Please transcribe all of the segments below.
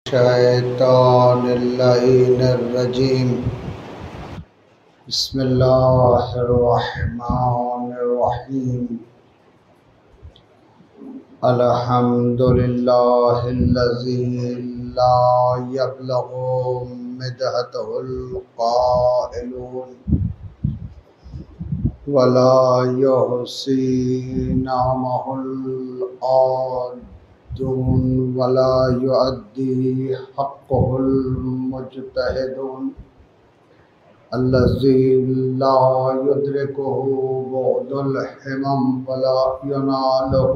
الشيطان اللعين الرجيم بسم الله الرحمن الرحيم الحمد لله الذي لا يبلغ مدحته القائلون ولا يحصي نعمه العادون ولا يؤدي حقه المجتهدون الذي لا يدركه بعد الحمم ولا يناله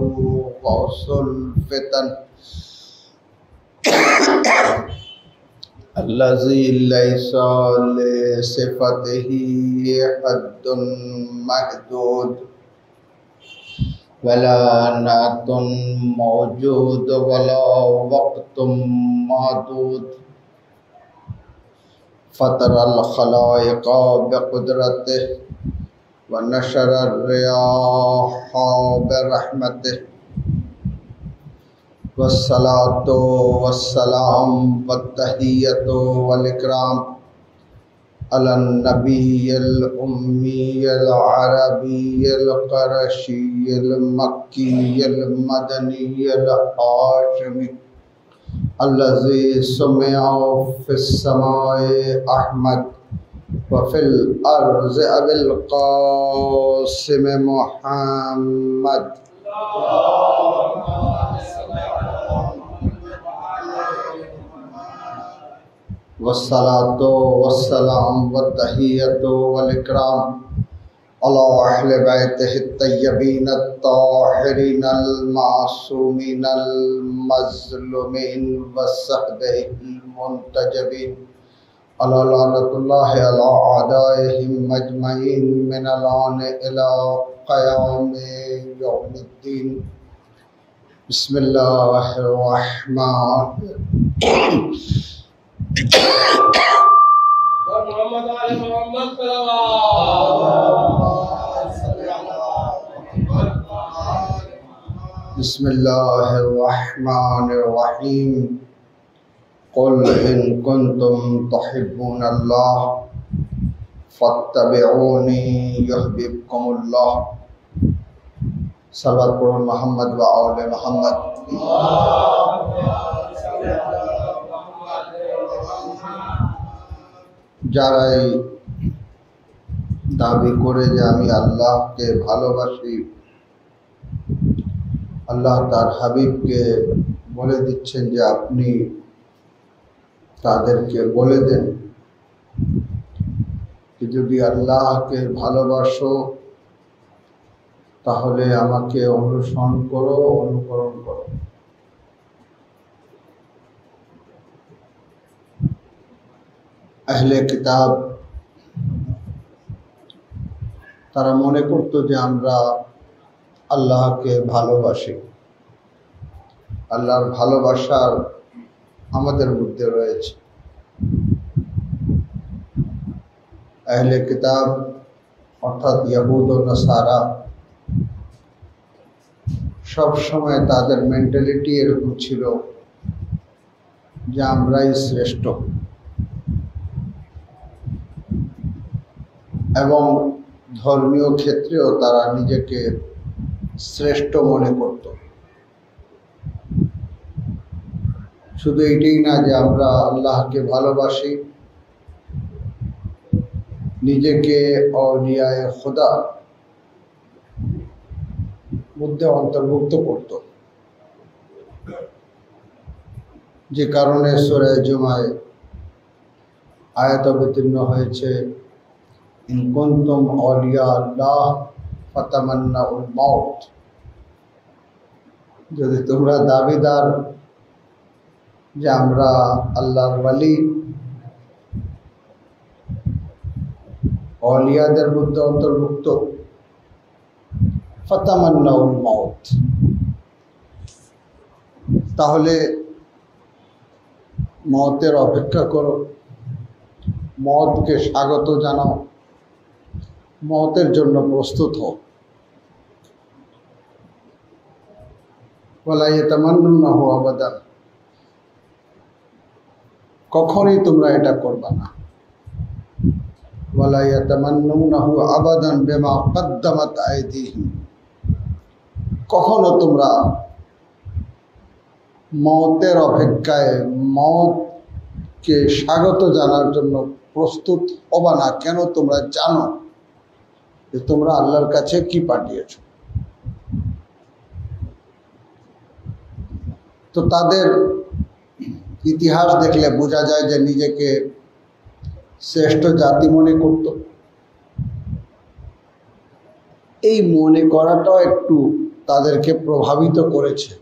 غوص الفتن الذي ليس لصفته حد محدود ولا نعت موجود ولا وقت معدود فطر الخلائق بقدرته ونشر الرياح برحمته والصلاة والسلام والتحية والإكرام على النبي الأمي العربي القرشي المكي المدني الهاشمي الذي سمع في السماء أحمد وفي الأرض أبي القاسم محمد والصلاة والسلام والتحية والإكرام على أهل بيته الطيبين الطاهرين المعصومين المظلومين وصحبه المنتجبين على لعنة الله على أعدائهم أجمعين من الآن إلى قيام يوم الدين بسم الله الرحمن محمد علي محمد بسم الله الرحمن الرحيم قل إن كنتم تحبون الله فاتبعوني يحببكم الله صلوات محمد وآل محمد যারাই দাবি করে যে আমি আল্লাহকে ভালোবাসি, আল্লাহ তার হাবিবকে বলে দিচ্ছেন যে আপনি তাদেরকে বলে দেন যে যদি আল্লাহকে ভালোবাসো তাহলে আমাকে অনুসরণ করো, অনুকরণ করো। আহলে কিতাব তারা মনে করতো যে আমরা আল্লাহকে ভালোবাসি, আল্লাহর ভালোবাসার আমাদের মধ্যে রয়েছে। আহলে কিতাব অর্থাৎ ইয়াহুদ ও নাসারা সব সময় তাদের মেন্টালিটি এরকম ছিল যে আমরাই শ্রেষ্ঠ, এবং ধর্মীয় ক্ষেত্রেও তারা নিজেকে শ্রেষ্ঠ মনে করত। শুধু এটাই না যে আমরা আল্লাহকে ভালোবাসি, নিজেকে আউলিয়ায়ে খোদা মধ্যে অন্তর্ভুক্ত করত, যে কারণে সূরা জুমায় আয়াত অবতীর্ণ হয়েছে ইন কুনতুম আউলিয়া আল্লাহ ফাতামান্নাউল মাউত, যদি তোমরা দাবিদার যে আমরা আল্লাহর ওয়ালি, আউলিয়াদের মধ্যে অন্তর্ভুক্ত, ফাতামান্নাউল মাউত, তাহলে মওতের অপেক্ষা করো, মওতকে স্বাগত জানাও, মওতের জন্য প্রস্তুত হও। ওয়ালা ইয়াতামান্নাহু আবাদা, কখনই তোমরা এটা করবা না। ওয়ালা ইয়াতামান্নাউনাহু আবাদান বিমা কদ্দামাত আইদিহিম, কখনো তোমরা মওতের অপেক্ষায় মওতকে স্বাগত জানার জন্য প্রস্তুত হবা না। কেন? তোমরা জানো যে তোমরা আল্লাহর কাছে কি পাঠিয়েছ। তো তাদের ইতিহাস দেখলে বোঝা যায় যে নিজেকে শ্রেষ্ঠ জাতি মনে করত। এই মনে করাটাও একটু তাদেরকে প্রভাবিত করেছে।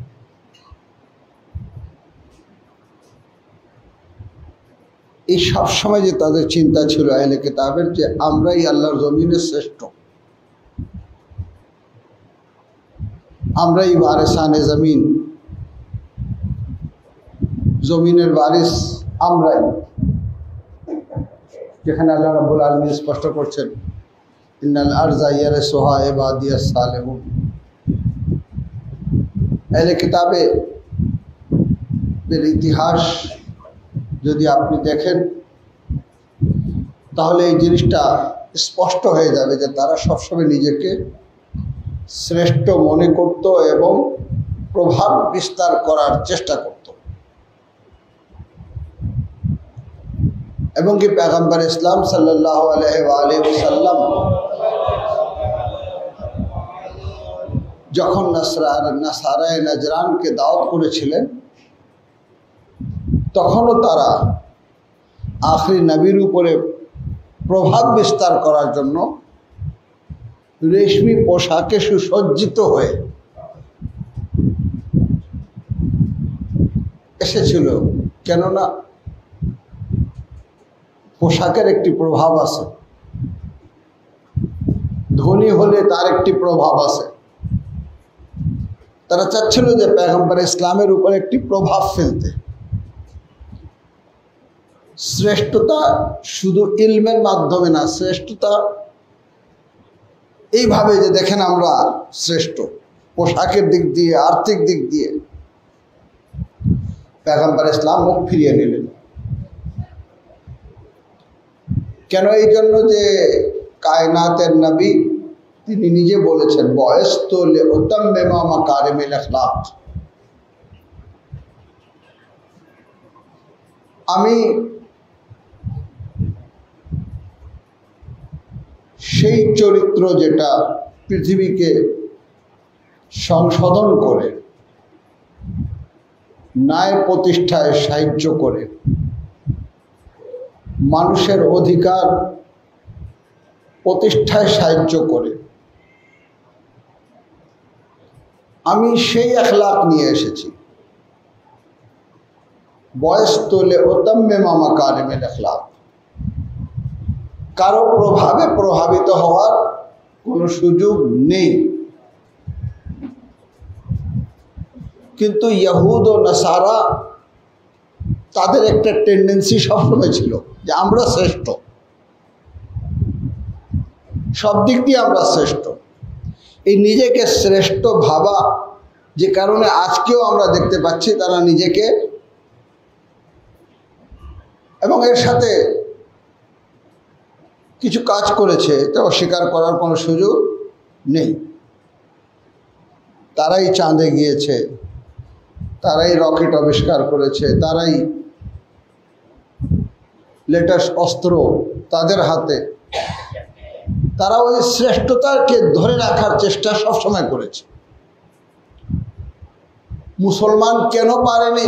এই সবসময় যে তাদের চিন্তা ছিল আহলে কিতাবের, যে আমরাই আল্লাহর জমিনের শ্রেষ্ঠ, আমরাই ওয়ারিসানে জমিন, জমিনের ওয়ারিস আমরাই। যেখানে আল্লাহ রাব্বুল আলামিন স্পষ্ট করছেন, ইন্নাল আরযা ইয়ারিসুহা ইবাদিয়াস সালিহুন। আহলে কিতাবের ইতিহাস যদি আপনি দেখেন তাহলে এই জিনিসটা স্পষ্ট হয়ে যাবে যে তারা সবসময় নিজেকে শ্রেষ্ঠ মনে করত এবং প্রভাব বিস্তার করার চেষ্টা করত। এবং কি পয়গম্বর ইসলাম সাল্লাল্লাহু আলাইহি ওয়া আলিহি ওয়াসাল্লাম যখন নাসারায়ে নাজরানকে দাওয়াত করেছিলেন, তখনও তারা আখরি নবীর উপরে প্রভাব বিস্তার করার জন্য রেশমি পোশাকে সুসজ্জিত হয়ে এসেছিল। কেননা পোশাকের একটি প্রভাব আছে, ধনী হলে তার একটি প্রভাব আছে। তারা চাচ্ছিল যে পয়গম্বর ইসলামের উপর একটি প্রভাব ফেলতে। শ্রেষ্ঠতা শুধু ইলমের মাধ্যমে না, শ্রেষ্ঠতা এইভাবে যে দেখেন আমরা শ্রেষ্ঠ পোশাকের দিক দিয়ে, আর্থিক দিক দিয়ে। পয়গম্বর ইসলাম মুখ ফিরিয়ে নিলেন। কেন? এই জন্য যে কায়নাতের নবী তিনি নিজে বলেছেন, বয়স্ত লে উতাম্মিমা মাকারিমিল আখলাক, আমি সেই চরিত্র যেটা পৃথিবীকে সংশোধন করে, ন্যায় প্রতিষ্ঠায় সাহায্য করে, মানুষের অধিকার প্রতিষ্ঠায় সাহায্য করে, আমি সেই আখলাক নিয়ে এসেছি। বয়স তোলে উতাম্মিমা মাকারিমিল আখলাক, কারো প্রভাবে প্রভাবিত হওয়ার কোনো সুযোগ নেই। কিন্তু ইহুদ ও নাসারা তাদের একটা টেন্ডেন্সি সবসময় ছিল যে আমরা শ্রেষ্ঠ, সব দিক দিয়ে আমরা শ্রেষ্ঠ। এই নিজেকে শ্রেষ্ঠ ভাবা, যে কারণে আজকেও আমরা দেখতে পাচ্ছি তারা নিজেকে, এবং এর সাথে কিছু কাজ করেছে তা অস্বীকার করার কোনো সুযোগ নেই। তারাই চাঁদে গিয়েছে, তারাই রকেট আবিষ্কার করেছে, তারাই লেটেস্ট অস্ত্র তাদের হাতে। তারা ওই শ্রেষ্ঠতাকে ধরে রাখার চেষ্টা সবসময় করেছে। মুসলমান কেন পারেনি?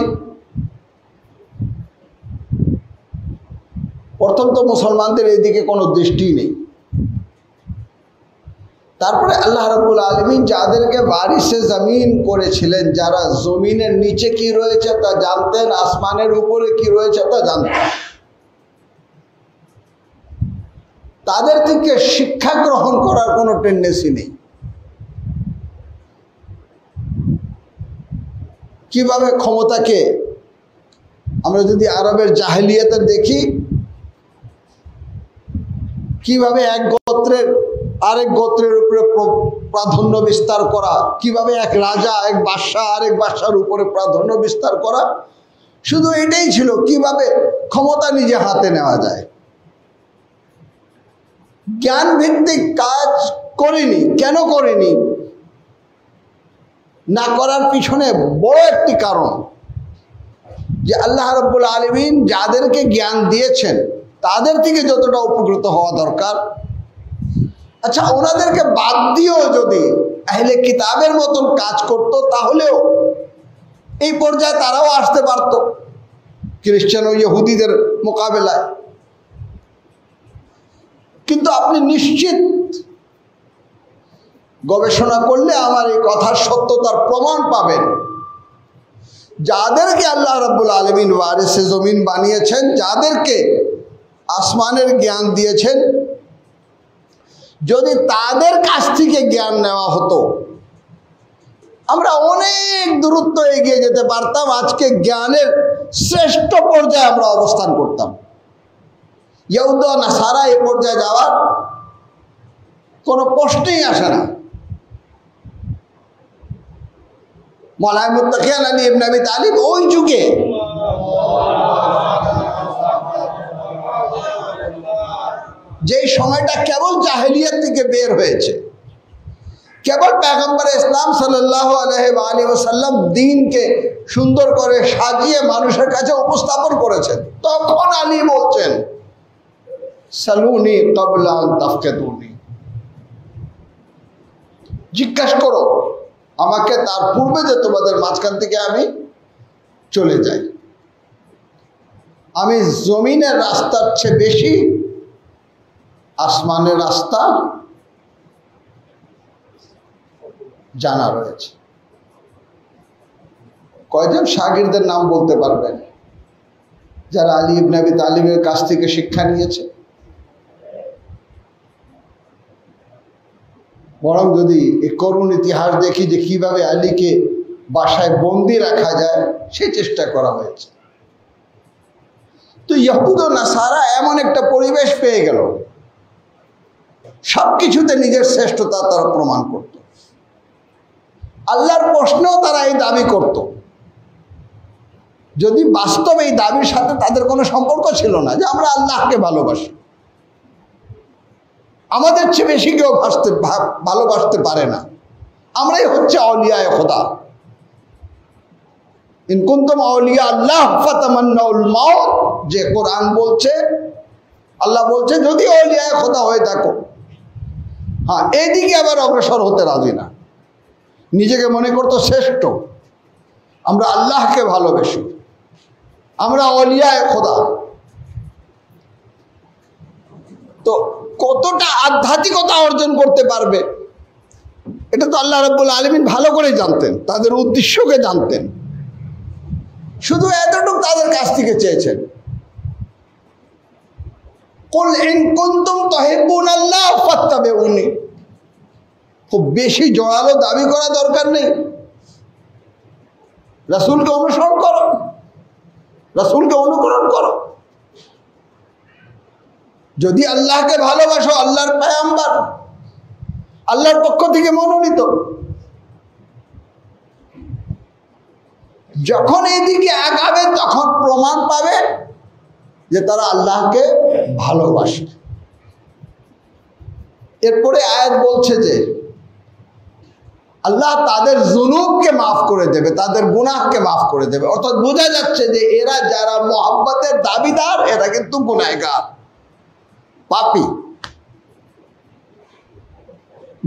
প্রথম তো মুসলমানদের এইদিকে কোনো দৃষ্টি নেই। তারপরে আল্লাহ রাব্বুল আলামিন যাদেরকে ওয়ারিসে জমিন করেছিলেন, যারা জমিনের নিচে কি রয়েছে তা জানতেন, আসমানের উপরে কি রয়েছে তা জানতেন, তাদের থেকে শিক্ষা গ্রহণ করার কোনো টেন্ডেন্সি নেই। কিভাবে ক্ষমতাকে, আমরা যদি আরবের জাহেলিয়াতে দেখি, কিভাবে এক গোত্রের আরেক গোত্রের উপরে প্রাধান্য বিস্তার করা, কিভাবে এক রাজা এক বাদশাহ আরেক বাদশার উপরে প্রাধান্য বিস্তার করা, শুধু এটাই ছিল কিভাবে ক্ষমতা নিজে হাতে নেওয়া যায়। জ্ঞান ভিত্তিক কাজ করেনি। কেন করেনি? না করার পিছনে বড় একটি কারণ যে আল্লাহ রাব্বুল আলামিন যাদেরকে জ্ঞান দিয়েছেন তাদের থেকে যতটা উপকৃত হওয়া দরকার, আচ্ছা ওনাদেরকে বাদ দিয়েও যদি আহলে কিতাবের মতন কাজ করত তাহলেও এই পর্যায়ে তারাও আসতে পারত খ্রিস্টান ও ইহুদিদের মোকাবেলায়। কিন্তু আপনি নিশ্চিত গবেষণা করলে আমার এই কথার সত্যতার প্রমাণ পাবেন, যাদেরকে আল্লাহ রাব্বুল আলামিন ওয়ারিসে জমিন বানিয়েছেন, যাদেরকে আসমানের জ্ঞান দিয়েছেন, যদি তাদের কাছ থেকে জ্ঞান নেওয়া হতো আমরা অনেক দূরত্ব এগিয়ে যেতে পারতাম। আজকে জ্ঞানের শ্রেষ্ঠ পর্যায়ে আমরা অবস্থান করতাম। ইহুদ ও নাসারা এই পর্যায়ে যাওয়ার কোনো প্রশ্নই আসে না। মওলানা মুত্তাকিয়ান আলী ইবনে আবি তালিব ওই যুগে যেই সময়টা কেবল জাহেলিয়াত থেকে বের হয়েছে, কেবল পয়গম্বর ইসলাম সাল্লাল্লাহু আলাইহি ওয়াসাল্লাম দ্বীনকে সুন্দর করে সাজিয়ে মানুষের কাছে উপস্থাপন করেছেন, তখন আলী বলছেন সালুনি ক্বাবলা আন তাফকিদুনি, জিজ্ঞাসা করো আমাকে তার পূর্বে যে তোমাদের মাঝখান থেকে আমি চলে যাই। আমি জমিনের রাস্তার চেয়ে বেশি আসমানের রাস্তা জানা রয়েছে। কয়জন শাগিরদের নাম বলতে পারবেন যারা আলী ইবনে আবি তালিবের কাছ থেকে শিক্ষা নিয়েছে? বরং যদি এই করুণ ইতিহাস দেখি যে কিভাবে আলীকে বাসায় বন্দি রাখা যায়, সেই চেষ্টা করা হয়েছে। তো ইহুদ ও নাসারা এমন একটা পরিবেশ পেয়ে গেল, সবকিছুতে নিজের শ্রেষ্ঠতা তারা প্রমাণ করত। আল্লাহর প্রশ্নেও তারা এই দাবি করত, যদি বাস্তবে এই দাবির সাথে তাদের কোনো সম্পর্ক ছিল না যে আমরা আল্লাহকে ভালোবাসি, আমাদের চেয়ে বেশি কেউ ভালোবাসতে পারে না, আমরাই হচ্ছে আউলিয়ায়ে খোদা। ইন কুনতুম আউলিয়া আল্লাহ ফাতামান্নাউল মাউত, যে কোরআন বলছে, আল্লাহ বলছে যদি আউলিয়ায়ে খোদা হয়ে থাকো, হ্যাঁ এইদিকে আবার অগ্রসর হতে রাজি না। নিজেকে মনে করতো শ্রেষ্ঠ, আমরা আল্লাহকে ভালোবাসি, আমরা আউলিয়ায়ে খোদা। তো কতটা আধ্যাত্মিকতা অর্জন করতে পারবে এটা তো আল্লাহ রাব্বুল আলামিন ভালো করে জানতেন, তাদের উদ্দেশ্যকে জানতেন। শুধু এতটুকু তাদের কাছ থেকে চেয়েছেন, কুল ইন কুনতুম তুহিব্বুনাল্লাহ ফাত্তাবিউনি। খুব বেশি জোরালো দাবি করা দরকার নেই, রাসূলকে অনুসরণ করো, রাসূলকে অনুকরণ করো। যদি আল্লাহকে ভালোবাসো, আল্লাহর পয়গম্বর, আল্লাহর পক্ষ থেকে মনোনীত, যখন এইদিকে আগাবে তখন প্রমাণ পাবে যে তারা আল্লাহকে ভালোবাসে। এরপরে আয়াত বলছে যে আল্লাহ তাদের জুনুবকে মাফ করে দেবে, তাদের গুনাহকে মাফ করে দেবে। অর্থাৎ বোঝা যাচ্ছে যে এরা যারা মহব্বতের দাবিদার, এরা কিন্তু গুনাহগার, পাপী,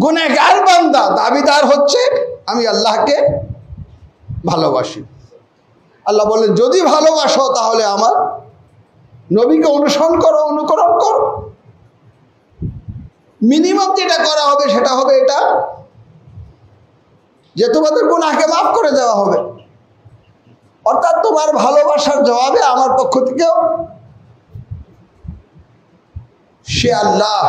গুনাহগার বান্দা। দাবিদার হচ্ছে আমি আল্লাহকে ভালোবাসি। আল্লাহ বলেন যদি ভালোবাসো তাহলে আমার নবীকে অনুসরণ করো, অনুকরণ করো। মিনিমাম যেটা করা হবে সেটা হবে এটা যে তোমাদের গুনাহকে মাফ করে দেওয়া হবে। অর্থাৎ তোমার ভালোবাসার জবাবে আমার পক্ষ থেকেও সে আল্লাহ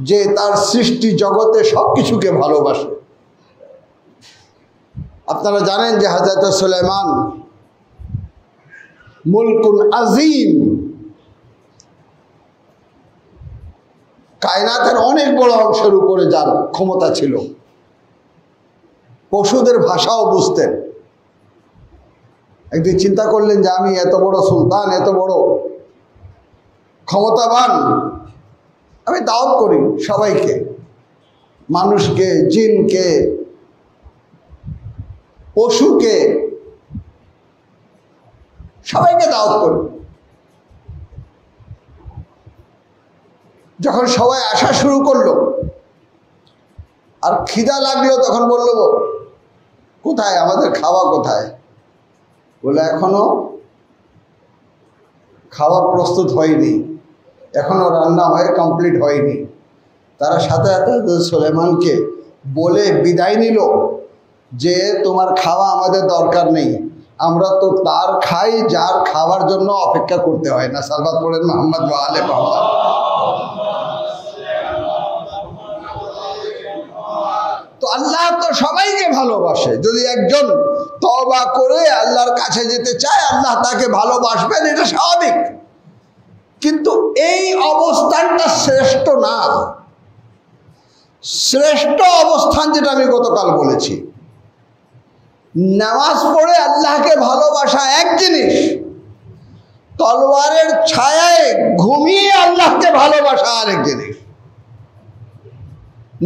যে তার সৃষ্টি জগতে সবকিছুকে ভালোবাসে। আপনারা জানেন যে হযরত সুলাইমান মুলকুন আজিম, কায়নাতের অনেক বড় অংশের উপরে যার ক্ষমতা ছিল, পশুদের ভাষাও বুঝতেন, একদিন চিন্তা করলেন যে আমি এত বড় সুলতান, এত বড় ক্ষমতাবান, আমি দাওয়াত করি সবাইকে, মানুষকে, জিনকে, পশুকে, সবাইকে দাওয়াত করি। যখন সবাই আসা শুরু করলো আর খিদা লাগলো, তখন বলল কোথায় আমাদের খাওয়া কোথায়? বলে এখনো খাওয়া প্রস্তুত হয়নি, এখনো রান্না হয়ে কমপ্লিট হয়নি। তারা সাথে সাথে সুলাইমানকে বলে বিদায় নিল যে তোমার খাওয়া আমাদের দরকার নেই, আমরা তো তার খাই যার খাওয়ার জন্য অপেক্ষা করতে হয় না। সালবাত পড়েন মুহাম্মদ ওয়া আলে মুহাম্মদ। তো আল্লাহ তো সবাইকে ভালোবাসে। যদি একজন তওবা করে আল্লাহর কাছে যেতে চায়, আল্লাহ তাকে ভালোবাসবেন, এটা স্বাভাবিক। কিন্তু এই অবস্থানটা শ্রেষ্ঠ না। শ্রেষ্ঠ অবস্থান যেটা আমি গতকাল বলেছি, নামাজ পড়ে আল্লাহকে ভালোবাসা এক জিনিস, তলোয়ারের ছায়ায় ঘুমিয়ে আল্লাহকে ভালোবাসা আরেক জিনিস।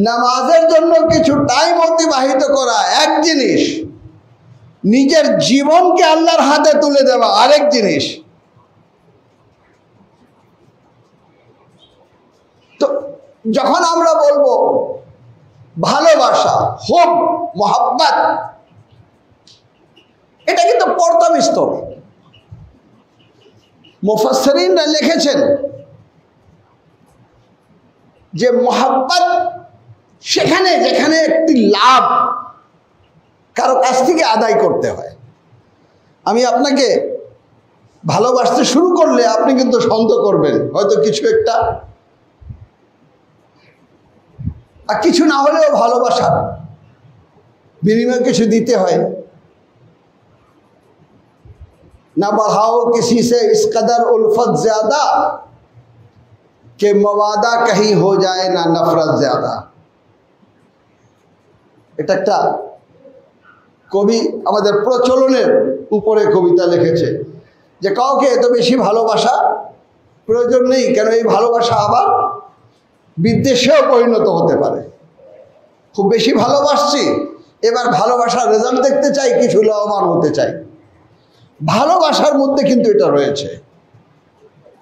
নামাজের জন্য কিছু টাইম অতিবাহিত করা এক জিনিস, নিজের জীবনকে আল্লাহর হাতে তুলে দেওয়া আরেক জিনিস। তো যখন আমরা বলবো ভালোবাসা, হোক মোহাব্বত, এটা কিন্তু প্রথম স্তর। মুফাসসিরিনরা লিখেছেন যে মোহাব্বত সেখানে যেখানে একটি লাভ কারো কাছ থেকে আদায় করতে হয়। আমি আপনাকে ভালোবাসতে শুরু করলে আপনি কিন্তু সন্দেহ করবেন, হয়তো কিছু একটা, আর কিছু না হলেও ভালোবাসা বিনিময়ে কিছু দিতে হয় না। बढ़ाओ किसी से इस कदर उल्फत ज्यादा कि मवादा कहीं हो जाए ना नफरत ज्यादा। এটা একটা কবি আমাদের প্রচলনের উপরে কবিতা লিখেছে যে কাউকে এত বেশি ভালোবাসা প্রয়োজন নেই, কেন এই ভালোবাসা আবার বিদ্বেষেও পরিণত হতে পারে। খুব বেশি ভালোবাসছি, এবার ভালোবাসার রেজাল্ট দেখতে চাই, কিছু লাভবান হতে চাই। ভালোবাসার মধ্যে কিন্তু এটা রয়েছে,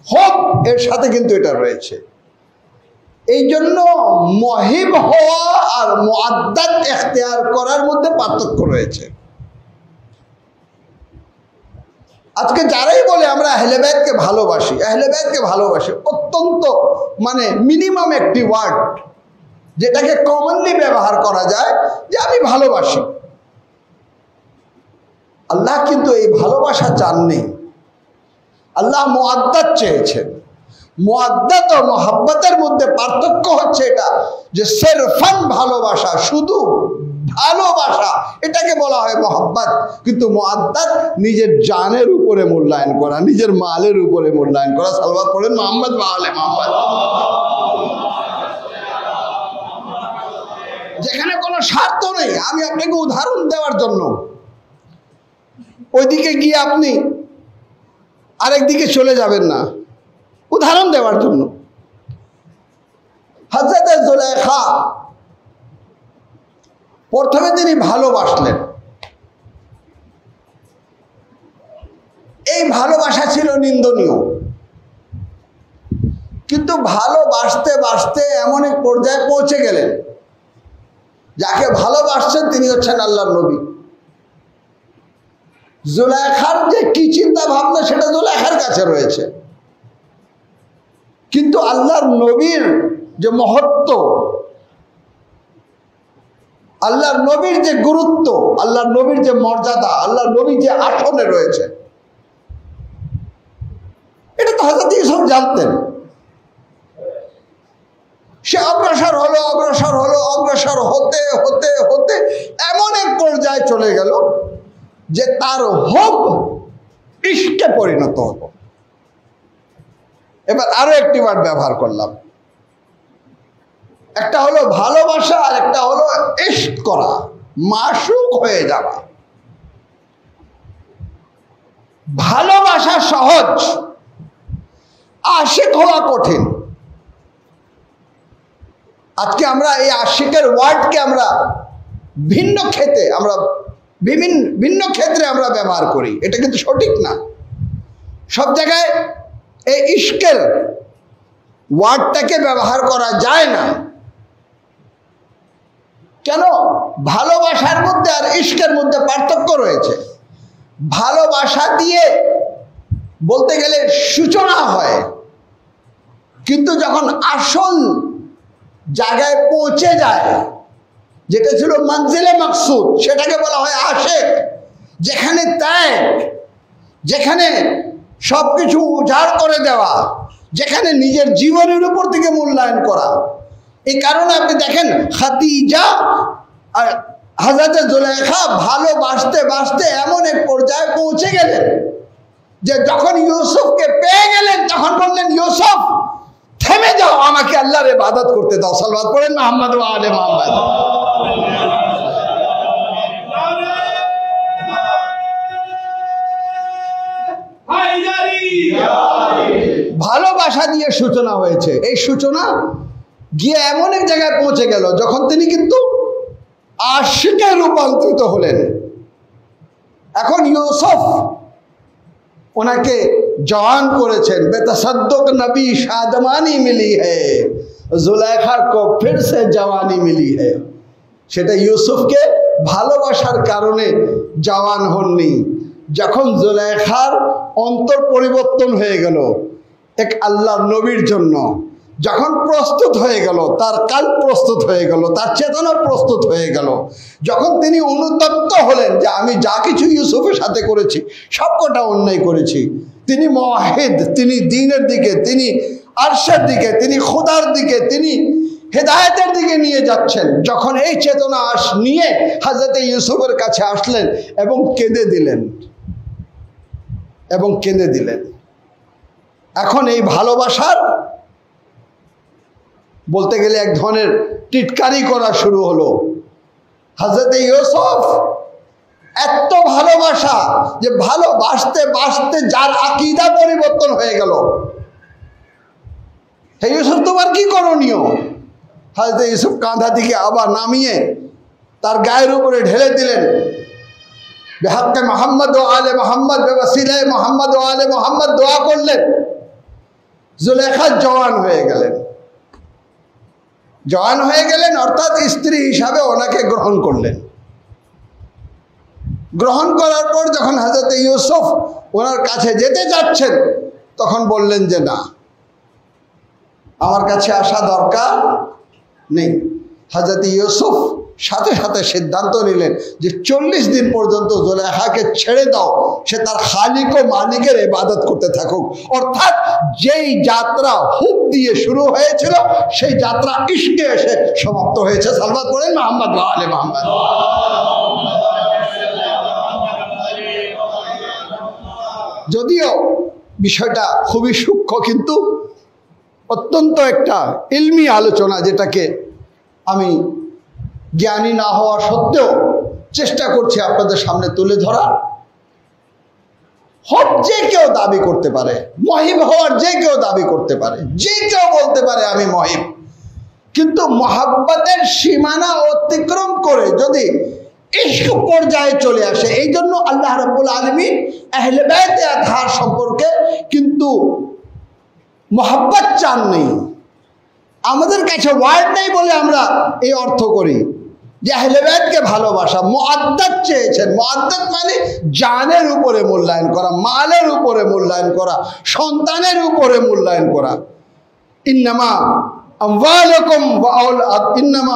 হোক এর সাথে কিন্তু এটা রয়েছে। এই জন্য মহিব হওয়া আর মুআদ্দাদ ইখতিয়ার করার মধ্যে পার্থক্য রয়েছে। আজকে যারাই বলে আমরা আহলে বাইতকে ভালোবাসি, আহলে বাইতকে ভালোবাসি, অত্যন্ত মানে মিনিমাম একটি ওয়ার্ড যেটাকে কমনলি ব্যবহার করা যায় যে আমি ভালোবাসি। আল্লাহ কিন্তু এই ভালোবাসা চাননি, আল্লাহ মুআদ্দাদ চেয়েছেন। মুআদ্দাদ ও মুহাব্বতের মধ্যে পার্থক্য হচ্ছে এটা যে সিরফান ভালোবাসা, শুধু ভালোবাসা, এটাকে বলা হয় মুহাব্বত। কিন্তু মুআদ্দাদ নিজের জানের উপরে মূল্যায়ন করা, নিজের মালের উপরে মূল্যায়ন করা। সালওয়াত পড়েন মুহাম্মদ ওয়া আলে মুহাম্মদ। যেখানে কোনো স্বার্থ নেই। আমি আপনাকে উদাহরণ দেওয়ার জন্য, ওইদিকে গিয়ে আপনি আরেক দিকে চলে যাবেন না, উদাহরণ দেওয়ার জন্য। হযরত জুলাইখা প্রথমে তিনি ভালোবাসলেন, এই ভালোবাসা ছিল নিন্দনীয়। কিন্তু ভালোবাসতে বাসতে এমন এক পর্যায়ে পৌঁছে গেলেন, যাকে ভালোবাসছেন তিনি হচ্ছেন আল্লাহর নবী। জুলাইখার যে কি চিন্তা ভাবনা সেটা জুলাইখার কাছে রয়েছে, কিন্তু আল্লাহর নবীর যে মহত্ব, আল্লাহর নবীর যে গুরুত্ব, আল্লাহর নবীর যে মর্যাদা, আল্লাহর নবী যে আসনে রয়েছে, এটা তো হযরত ইউসুফ জানতেন। সে অগ্রসর হলো, অগ্রসর হলো, অগ্রসর হতে হতে হতে এমন এক পর্যায়ে চলে গেল যে তার হুব ইশকে পরিণত হলো। এবার আরো একটি ওয়ার্ড ব্যবহার করলাম, একটা হলো ভালোবাসা আর একটা হলো ইশক করা, মাশুক হয়ে যাওয়া। ভালোবাসা সহজ, আশিক হওয়া কঠিন। আজকে আমরা এই আশিকের ওয়ার্ডকে আমরা ভিন্ন ক্ষেত্রে আমরা ব্যবহার করি, এটা কিন্তু সঠিক না। সব জায়গায় এই ইশকের ওয়ার্ডটাকে ব্যবহার করা যায় না। কেন? ভালোবাসার মধ্যে আর ইশকের মধ্যে পার্থক্য রয়েছে। ভালোবাসা দিয়ে বলতে গেলে সূচনা হয়, কিন্তু যখন আসল জায়গায় পৌঁছে যায়, যেটা ছিল মঞ্জিলে মাকসুদ, সেটাকে বলা হয় আশিক। যেখানে ত্যাগ, যেখানে সবকিছু উজাড় করে দেওয়া, যেখানে নিজের জীবনের উপর থেকে মূল্যায়ন করা। এই কারণে আপনি দেখেন খাদিজা আর হযরত জুলেখা ভালোবাসতে বাসতে এমন এক পর্যায়ে পৌঁছে গেলেন যে যখন ইউসুফকে পেয়ে গেলেন তখন বললেন, ইউসুফ থেমে যাও, আমাকে আল্লাহর ইবাদত করতে দাও। সাল্লাল্লাহু পড়েন মুহাম্মদ ওয়া আলে মুহাম্মদ। ভালোবাসা দিয়ে সূচনা হয়েছে। এই সূচনা গিয়ে এমন এক জায়গায় পৌঁছে গেল যখন তিনি কিন্তু আশিকে রূপান্তরিত হলেন। এখন ইউসুফ ওনাকে জওয়ান করেছেন। বেতাসাদ্দুক নবী শাদমানি মিলি হ্যায়, জুলেখা কো ফির সে জওয়ানি মিলি হ্যায়। সেটা ইউসুফকে ভালোবাসার কারণে জওয়ান হননি। যখন জুলেখার অন্তর পরিবর্তন হয়ে গেল এক আল্লাহর নবীর জন্য, যখন প্রস্তুত হয়ে গেল, তার কাল প্রস্তুত হয়ে গেল, তার চেতনা প্রস্তুত হয়ে গেল, যখন তিনি অনুতপ্ত হলেন যে আমি যা কিছু ইউসুফের সাথে করেছি সবকটা অন্যায় করেছি, তিনি মুওয়াহিদ, তিনি দ্বীনের দিকে, তিনি আরশের দিকে, তিনি খোদার দিকে, তিনি হেদায়েতের দিকে নিয়ে যাচ্ছেন। যখন এই চেতনা নিয়ে হযরত ইউসুফের কাছে আসলেন এবং কেঁদে দিলেন। এখন এই ভালোবাসার বলতে গেলে এক ধরনের টিটকারি করা শুরু হলো। হযরত ইউসুফ এত ভালোবাসা যে ভালোবাসতে বাসতে যার আকীদা পরিবর্তন হয়ে গেল। হে ইউসুফ, তোমার কি করণীয়? হযরত ইউসুফ কাঁধা থেকে আবার নামিয়ে তার গায়ের উপরে ঢেলে দিলেন। বিহাক্কে মুহাম্মদ ও আলে মুহাম্মদ, বেওয়াসিলায়ে মুহাম্মদ ও আলে মুহাম্মদ দোয়া করলেন। জুলেখা জওয়ান হয়ে গেলেন, অর্থাৎ স্ত্রী হিসাবে ওনাকে গ্রহণ করলেন। গ্রহণ করার পর যখন হযরত ইউসুফ ওনার কাছে যেতে যাচ্ছেন তখন বললেন যে না, আমার কাছে আসা দরকার নেই। হযরত ইউসুফ সাথে সাথে সিদ্ধান্ত নিলেন যে 40 দিন পর্যন্ত জুলেখাকে ছেড়ে দাও, সে তার খালিক ও মালিকের ইবাদত করতে থাকুক। অর্থাৎ যেই যাত্রা হুব দিয়ে শুরু হয়েছিল সেই যাত্রা ইশকে এসে সমাপ্ত হয়েছে। সাল্লাল্লাহু পড়েন মুহাম্মদ ওয়া আলে মুহাম্মদ। যদিও বিষয়টা খুবই সূক্ষ্ম, কিন্তু অত্যন্ত একটা ইলমি আলোচনা, যেটাকে আমি জ্ঞানী না হওয়া সত্ত্বেও চেষ্টা করছি আপনাদের সামনে তুলে ধরা। হক যে কেউ দাবি করতে পারে, মহিব হওয়ার যে কেউ দাবি করতে পারে, যে কেউ বলতে পারে আমি মহিব, কিন্তু মহাব্বতের সীমানা অতিক্রম করে যদি ইশক পর্যায়ে চলে আসে, এই জন্য আল্লাহ রাব্বুল আলামিন আহলে বাইতে আতহার সম্পর্কে কিন্তু মহাব্বত চান নেই। আমাদের কাছে ওয়ার্ড নেই বলে আমরা এই অর্থ করি যে আহলে বাইতকে ভালোবাসা। মুআদ্দাত চেয়েছেন। মুআদ্দাত মানে জানের উপরে মূল্যায়ন করা, মালের উপরে মূল্যায়ন করা, সন্তানের উপরে মূল্যায়ন করা। ইন্নামা আমওয়ালুকুম ওয়া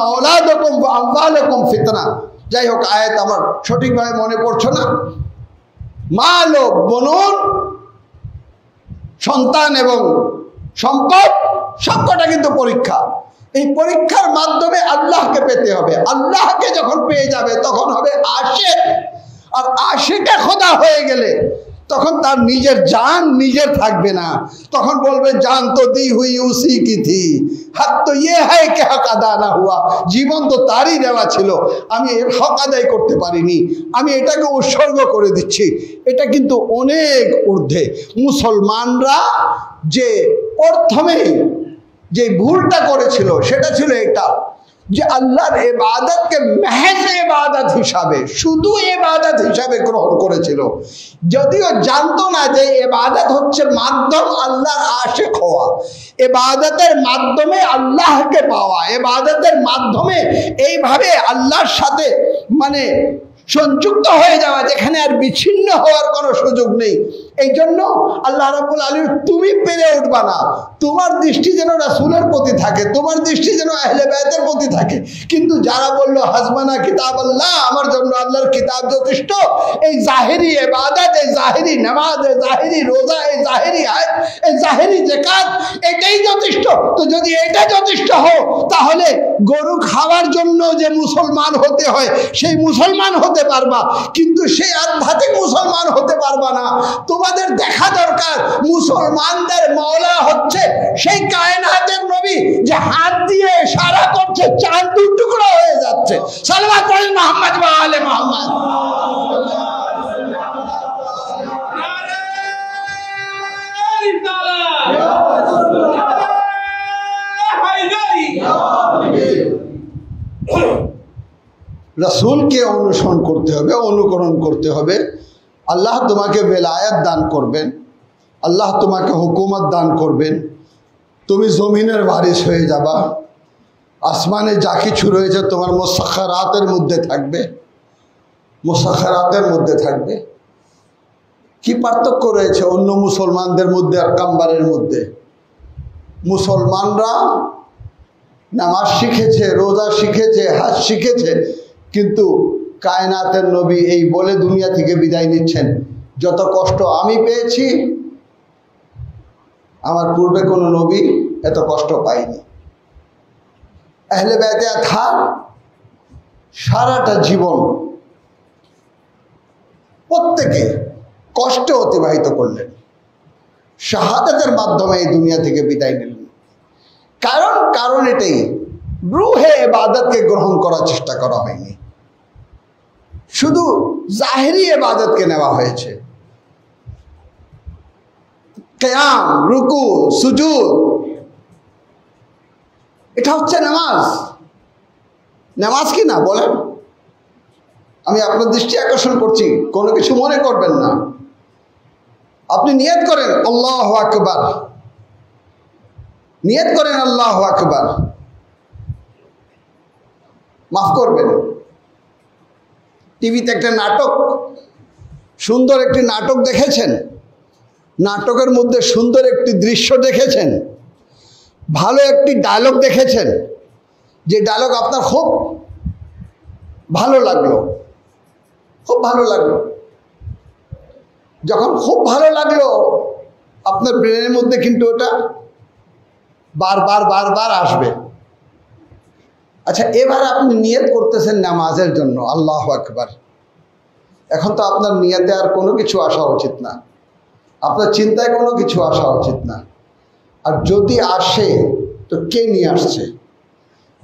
আওলাদুকুম ওয়া আমওয়ালুকুম ফিতনা। যাই হোক, আয়াত আমার সঠিকভাবে মনে পড়ছে না। মাল ও বনুন, সন্তান এবং সম্পদ সবকটা কিন্তু পরীক্ষা। এই পরীক্ষার মাধ্যমে আল্লাহকে পেতে হবে। আল্লাহকে যখন পেয়ে যাবে তখন হবে আশিক। আর আশিকে খোদা হয়ে গেলে তখন তার নিজের জান নিজের থাকবে না, তখন বলবে জান তো दी हुई उसी की थी, हक तो ये है कि हक अदा ना हुआ, জীবন তো তারই দেওয়া ছিল, আমি এর হক আদায় করতে পারিনি, আমি এটাকে উৎসর্গ করে দিচ্ছি। এটা কিন্তু অনেক ঊর্ধ্বে। মুসলমানরা যে প্রথমেই যে ভুলটা করেছিল সেটা ছিল এটা যে আল্লাহর ইবাদতকে महज ইবাদত হিসাবে, শুধু ইবাদত হিসাবে গ্রহণ করেছিল, যদিও জানতো না যে ইবাদত হচ্ছে মাধ্যম আল্লাহর আশিক হওয়া, ইবাদতের মাধ্যমে আল্লাহকে পাওয়া, ইবাদতের মাধ্যমে এইভাবে আল্লাহর সাথে মানে সংযুক্ত হয়ে যাওয়া, যেখানে আর বিচ্ছিন্ন হওয়ার কোনো সুযোগ নেই। এই জন্য আল্লাহ রাব্বুল আলামিন তুমি পেরে উঠবা না, তোমার দৃষ্টি যেন রাসূলের প্রতি থাকে, তোমার দৃষ্টি যেন আহলে বাইতের প্রতি থাকে। কিন্তু যারা বলল হাসবানা কিতাব আল্লাহ, আমার জন্য আল্লাহর কিতাব যথেষ্ট, এই জাহেরি ইবাদত, এই জাহেরি নামাজ, এই জাহেরি রোজা, এই জাহেরি হজ, এই জাহেরি যাকাত, এটাই যথেষ্ট। তো যদি এটা যথেষ্ট হয় তাহলে গরু খাওয়ার জন্য যে মুসলমান হতে হয় সেই মুসলমান হতে পারবা, কিন্তু সেই আধ্যাত্মিক মুসলমান হতে পারবা না। তোমাদের দেখা দরকার মুসলমানদের মাওলা হচ্ছে সেই কায়নাতের নবী যে হাত দিয়ে ইশারা করছে, চাঁদ দু টুকরা হয়ে যাচ্ছে। সালাওয়াত পড়েন মুহাম্মদ ওয়া আলে মুহাম্মদ। রাসূলকে অনুসরণ করতে হবে, অনুকরণ করতে হবে। আল্লাহ তোমাকে বেলায়েত দান করবেন, আল্লাহ তোমাকে হুকুমত দান করবেন, তুমি জমিনের ওয়ারিস হয়ে যাবা, আসমানে যা কিছু রয়েছে তোমার মুসাখখারাতের মধ্যে থাকবে, মুসাখখারাতের মধ্যে থাকবে। কি পার্থক্য রয়েছে অন্য মুসলমানদের মধ্যে আর কাম্বারের মধ্যে? মুসলমানরা নামাজ শিখেছে, রোজা শিখেছে, হজ শিখেছে, কিন্তু কায়নাতের নবী এই বলে দুনিয়া থেকে বিদায় নিচ্ছেন, যত কষ্ট আমি পেয়েছি আমার পূর্বে কোনো নবী এত কষ্ট পায়নি। আহলে বাইতে আতহার সারাটা জীবন প্রত্যেকে কষ্টে অতিবাহিত করলেন, শাহাদাতের মাধ্যমে এই দুনিয়া থেকে বিদায় নিলেন। কারণ এটাই, রূহে ইবাদতকে গ্রহণ করার চেষ্টা করা হয়নি, শুধু জাহেরি ইবাদতকে নেওয়া হয়েছে। কিয়াম, রুকু, সুজুদ, এটা হচ্ছে নামাজ। নামাজ কি না বলেন? আমি আপনার দৃষ্টি আকর্ষণ করছি, কোনো কিছু মনে করবেন না। আপনি নিয়ত করেন আল্লাহু আকবার, নিয়ত করেন আল্লাহু আকবার, মাফ করবেন। টিভিতে একটা নাটক, সুন্দর একটি নাটক দেখেছেন, নাটকের মধ্যে সুন্দর একটি দৃশ্য দেখেছেন, ভালো একটি ডায়লগ দেখেছেন, যে ডায়লগ আপনার খুব ভালো লাগলো, খুব ভালো লাগলো। যখন খুব ভালো লাগলো আপনার ব্রেনের মধ্যে কিন্তু ওটা বারবার বারবার আসবে। আচ্ছা, এবার আপনি নিয়ত করতেছেন নামাজের জন্য, আল্লাহু আকবার। এখন তো আপনার নিয়তে আর কোনো কিছু আসা উচিত না, আপনার চিন্তায় কোনো কিছু আসা উচিত না। আর যদি আসে তো কে নিয়ে আসছে?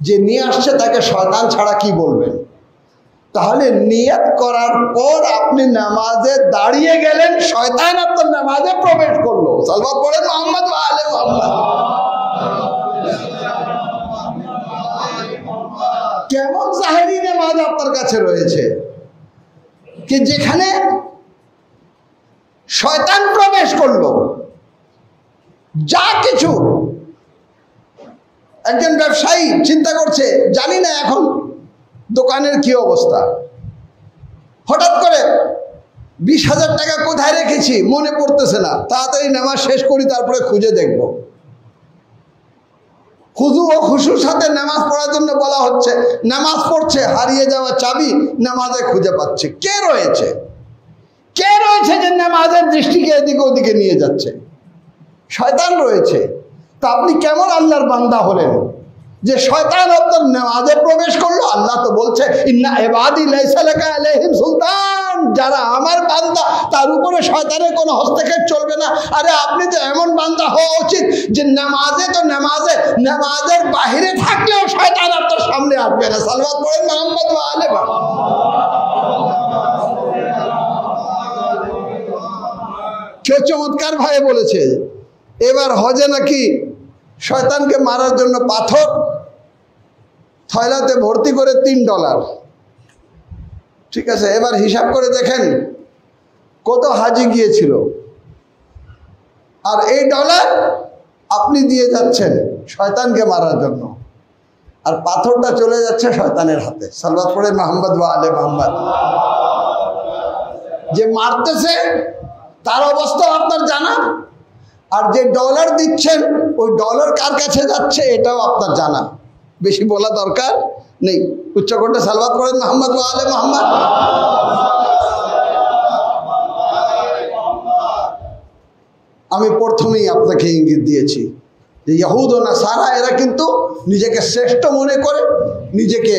যে নিয়ে আসছে তাকে শয়তান ছাড়া কি বলবেন? তাহলে নিয়ত করার পর আপনি নামাজে দাঁড়িয়ে গেলেন, শয়তান আপনার নামাজে প্রবেশ করলো। সালাওয়াত পড়েন মুহাম্মদ ওয়া আলে মুহাম্মদ। কেমন জাহেরি নামাজ আপনার কাছে রয়েছে কি যেখানে শয়তান প্রবেশ করলো? যা কিছু, একজন ব্যবসায়ী চিন্তা করছে, জানি না এখন দোকানের কি অবস্থা, হঠাৎ করে 20,000 টাকা কোথায় রেখেছি মনে পড়তেছে না, তাড়াতাড়ি নামাজ শেষ করি তারপরে খুঁজে দেখব। খুজু ও খুশুর সাথে নামাজ পড়ার জন্য বলা হচ্ছে, নামাজ পড়ছে, হারিয়ে যাওয়া চাবি নামাজে খুঁজে পাচ্ছে। কে রয়েছে? কে রয়েছে যে নামাজের দৃষ্টিকে এদিকে ওদিকে নিয়ে যাচ্ছে? শয়তান রয়েছে। তা আপনি কেমন আল্লাহর বান্দা হলেন যে শয়তান আপনার নামাজে প্রবেশ করলো? আল্লাহ তো বলছে ইন্না ইবাদি লাইসা লাকা আলাইহিম সুলতান, মুমিনুন যারা আমার বান্দা তার উপরে শয়তানের কোনো হস্তক্ষেপ চলবে না। আরে আপনি তো এমন বান্দা হওয়া উচিত যে নামাজের বাহিরে থাকলেও শয়তান আপনার সামনে আসবে না। সালাওয়াত পড়েন মুহাম্মদ ওয়া আলে মুহাম্মদ। কেউ চমৎকার ভাবে বলেছে এবার হজে নাকি শয়তানকে মারার জন্য পাথর থয়লাতে ভর্তি করে $3। ঠিক আছে, এবার হিসাব করে দেখেন কত হাজি গিয়েছিল, আর এই ডলার আপনি দিয়ে যাচ্ছেন শয়তানকে মারার জন্য, আর পাথরটা চলে যাচ্ছে শয়তানের হাতে। সালাওয়াত পড়েন মুহাম্মদ ওয়া আলে মুহাম্মদ। যে মারতেছে তার অবস্থা আপনার জানা, আর যে ডলার দিচ্ছেন ওই ডলার কার কাছে যাচ্ছে এটাও আপনার জানা। বেশি বলা দরকার নেই। উচ্চকণ্ঠে সালাওয়াত পড়েন মুহাম্মদ ওয়া আলে মুহাম্মদ। আমি প্রথমেই আপনাকে ইঙ্গিত দিয়েছি যে ইহুদ ও নাসারা এরা কিন্তু নিজেকে শ্রেষ্ঠ মনে করে, নিজেকে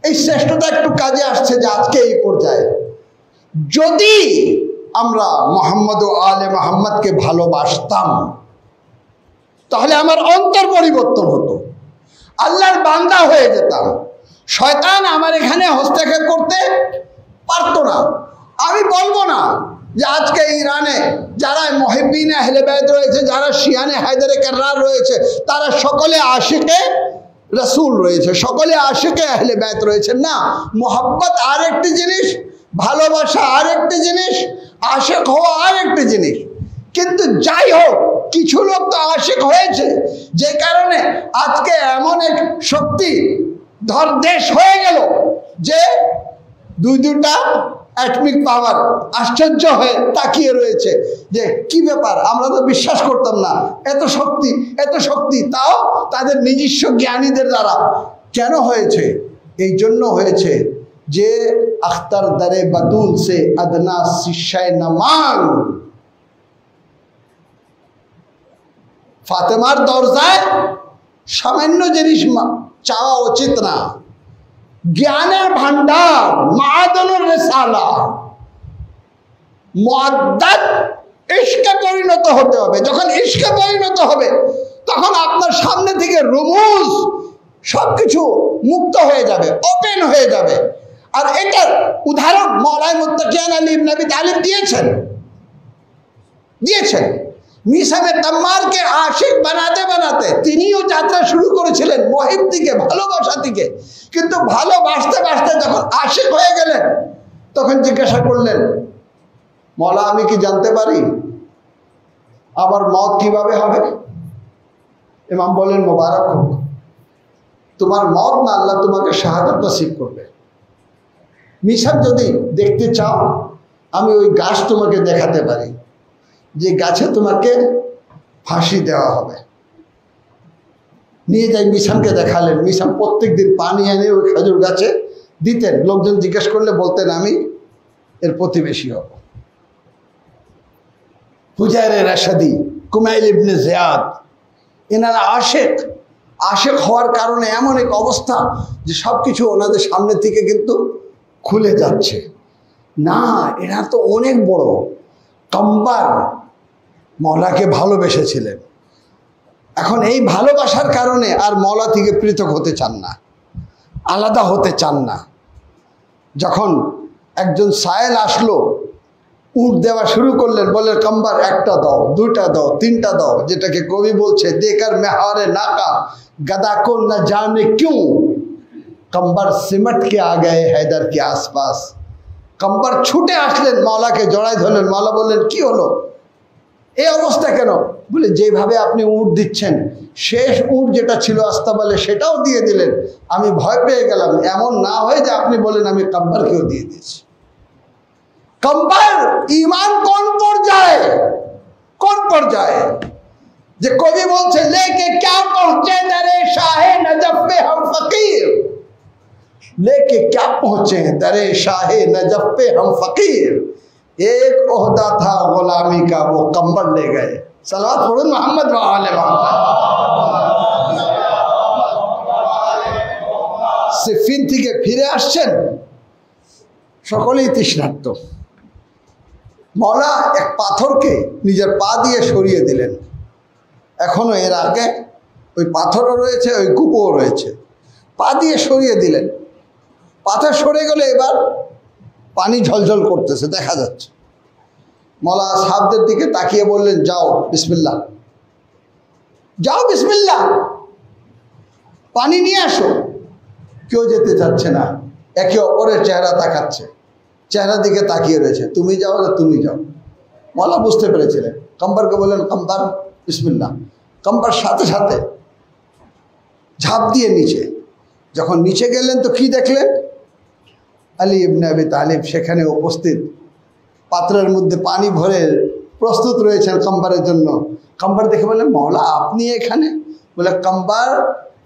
এই শ্রেষ্ঠতা একটু কাজে আসছে যে আজকে এই পর্যায়ে যদি আমরা মুহাম্মদ ও আলে মুহাম্মদকে ভালোবাসতাম তাহলে আমার অন্তর পরিবর্তন হতো, আল্লাহর বান্দা হয়ে যেতাম, শয়তান আমার এখানে হস্তক্ষেপ করতে পারতো না। আমি বলবো না যে আজকে ইরানে যারা মুহিব্বিনে আহলে বাইত রয়েছে, যারা শিয়ানে হায়দারে কাররার রয়েছে, তারা সকলে আশিকে রাসূল রয়েছে, সকলে আশিকে আহলে বাইত রয়েছে। না, মোহাব্বত আর একটি জিনিস, ভালোবাসা আর একটি জিনিস, আশিক হওয়া আর একটি জিনিস। কিন্তু যাই হোক, কিছু লোক তো আশিক হয়েছে, যে কারণে আজকে এমন এক শক্তি দেশ হয়ে গেল যে দুইটা অ্যাটমিক পাওয়ার আশ্চর্য হয়ে তাকিয়ে রয়েছে যে কি ব্যাপার, আমরা তো বিশ্বাস করতাম না এত শক্তি, তাও তাদের নিজস্ব জ্ঞানীদের দ্বারা। কেন হয়েছে? এই জন্য হয়েছে যে আখতার দারে বাতুল সে আদনা শিশায় নামাং, ফাতেমার দরজায় সামান্য জিনিস চাওয়া উচিত না। জ্ঞানের ভান্ডার, মাআদনুর রিসালা, মুআদ্দাদ ইশকে পরিণত হতে হবে। যখন ইশকে পরিণত হবে তখন আপনার সামনে থেকে রুমুজ সবকিছু মুক্ত হয়ে যাবে, ওপেন হয়ে যাবে। আর এটার উদাহরণ মাওলানা মুত্তাকিয়ান আলী ইবনে আবি তালিব দিয়েছেন। মিসামে তাম্মারকে আশিক বানাতে বানাতে তিনিও যাত্রা শুরু করেছিলেন মুহিব থেকে, ভালোবাসা থেকে। কিন্তু ভালোবাসতে বাসতে যখন আশিক হয়ে গেলেন তখন জিজ্ঞাসা করলেন, মওলা আমি কি জানতে পারি আমার মওত কিভাবে হবে? ইমাম বলেন, মোবারক হোক, তোমার মওত না, আল্লাহ তোমাকে শাহাদাত নসিব করবে। মিসাব যদি দেখতে চাও আমি ওই গাছ তোমাকে দেখাতে পারি যে গাছে তোমাকে ফাঁসি দেওয়া হবে। নিয়ে যাই মিশামকে দেখালেন। মিশাম প্রত্যেক দিন পানি এনে ওই খেজুর গাছে দিতেন। লোকজন জিজ্ঞেস করলে বলতেন আমি এর প্রতিবেশী হব। হুজায়রে রাশাদি, কুমাইল ইবনে জিয়াদ, এনারা আশেক হওয়ার কারণে এমন এক অবস্থা যে সব কিছু ওনাদের সামনে থেকে কিন্তু খুলে যাচ্ছে। না, এরা তো অনেক বড়। কম্বার মওলাকে ভালোবেসেছিলেন। এখন এই ভালোবাসার কারণে আর মওলা থেকে পৃথক হতে চান না, আলাদা হতে চান না। যখন একজন সায়েল আসলো, উট দেওয়া শুরু করলেন, বলে কম্বার একটা দাও, দুইটা দাও, তিনটা দাও, যেটাকে কবি বলছে দেকার মেহারে নাকা গদা কো না জানে কিউ কম্বার সিমট কে আ গয়ে हैदर के आसपास। কম্বার ছুটে আসলেন, মওলাকে জড়াই ধরলেন। মওলা বললেন, কি হলো, এই অবস্থা কেন? বলে যেভাবে আপনি উট দিচ্ছেন, শেষ উট যেটা ছিল আস্তাবলে সেটাও দিয়ে দিলেন, আমি ভয় পেয়ে গেলাম এমন না হয় যে আপনি বলেন আমি কম্বারকেও দিয়ে দিয়েছি। কম্বার ঈমান কোন পর্যায়ে যে কবি বলছে লেকে क्या पहुंचे दरे शाहे नजफ पे हम फकीर, लेके क्या पहुंचे दरे शाहे नजफ पे हम फकीर, एक ओहदा था गुलामी का वो कंबल ले गए। सलावत पढ़ुन मोहम्मद व आले मोहम्मद। সিফিন থেকে ফিরে আসছেন, সকলেই তৃষ্ণার্ত। মওলা এক পাথরকে নিজের পা দিয়ে সরিয়ে দিলেন। এখনো এর আগে ওই পাথরও রয়েছে, ওই কূপও রয়েছে। পা দিয়ে সরিয়ে দিলেন। পাথর সরে গেলে এবার পানি ঝলঝল করতেছে, দেখা যাচ্ছে। মওলা সাহাবদের দিকে তাকিয়ে বললেন, যাও বিসমিল্লাহ, যাও বিসমিল্লাহ, পানি নিয়ে আসো। কেউ যেতে চাচ্ছে না, একে অপরের চেহারা তাকাচ্ছে, চেহারা দিকে তাকিয়ে রয়েছে। তুমি যাও না, তুমি যাও। মওলা বুঝতে পেরেছিলেন। কম্পারকে বললেন, কম্পার বিসমিল্লাহ। কম্পার সাথে সাথে ঝাঁপ দিয়ে নিচে। যখন নিচে গেলেন তো কি দেখলেন? আলী ইবনে আবি তালিব সেখানে উপস্থিত, পাত্রের মধ্যে পানি ভরে প্রস্তুত রয়েছেন কম্পারের জন্য। কম্পার দেখে বললেন, মওলা আপনি এখানে? বলে, কম্পার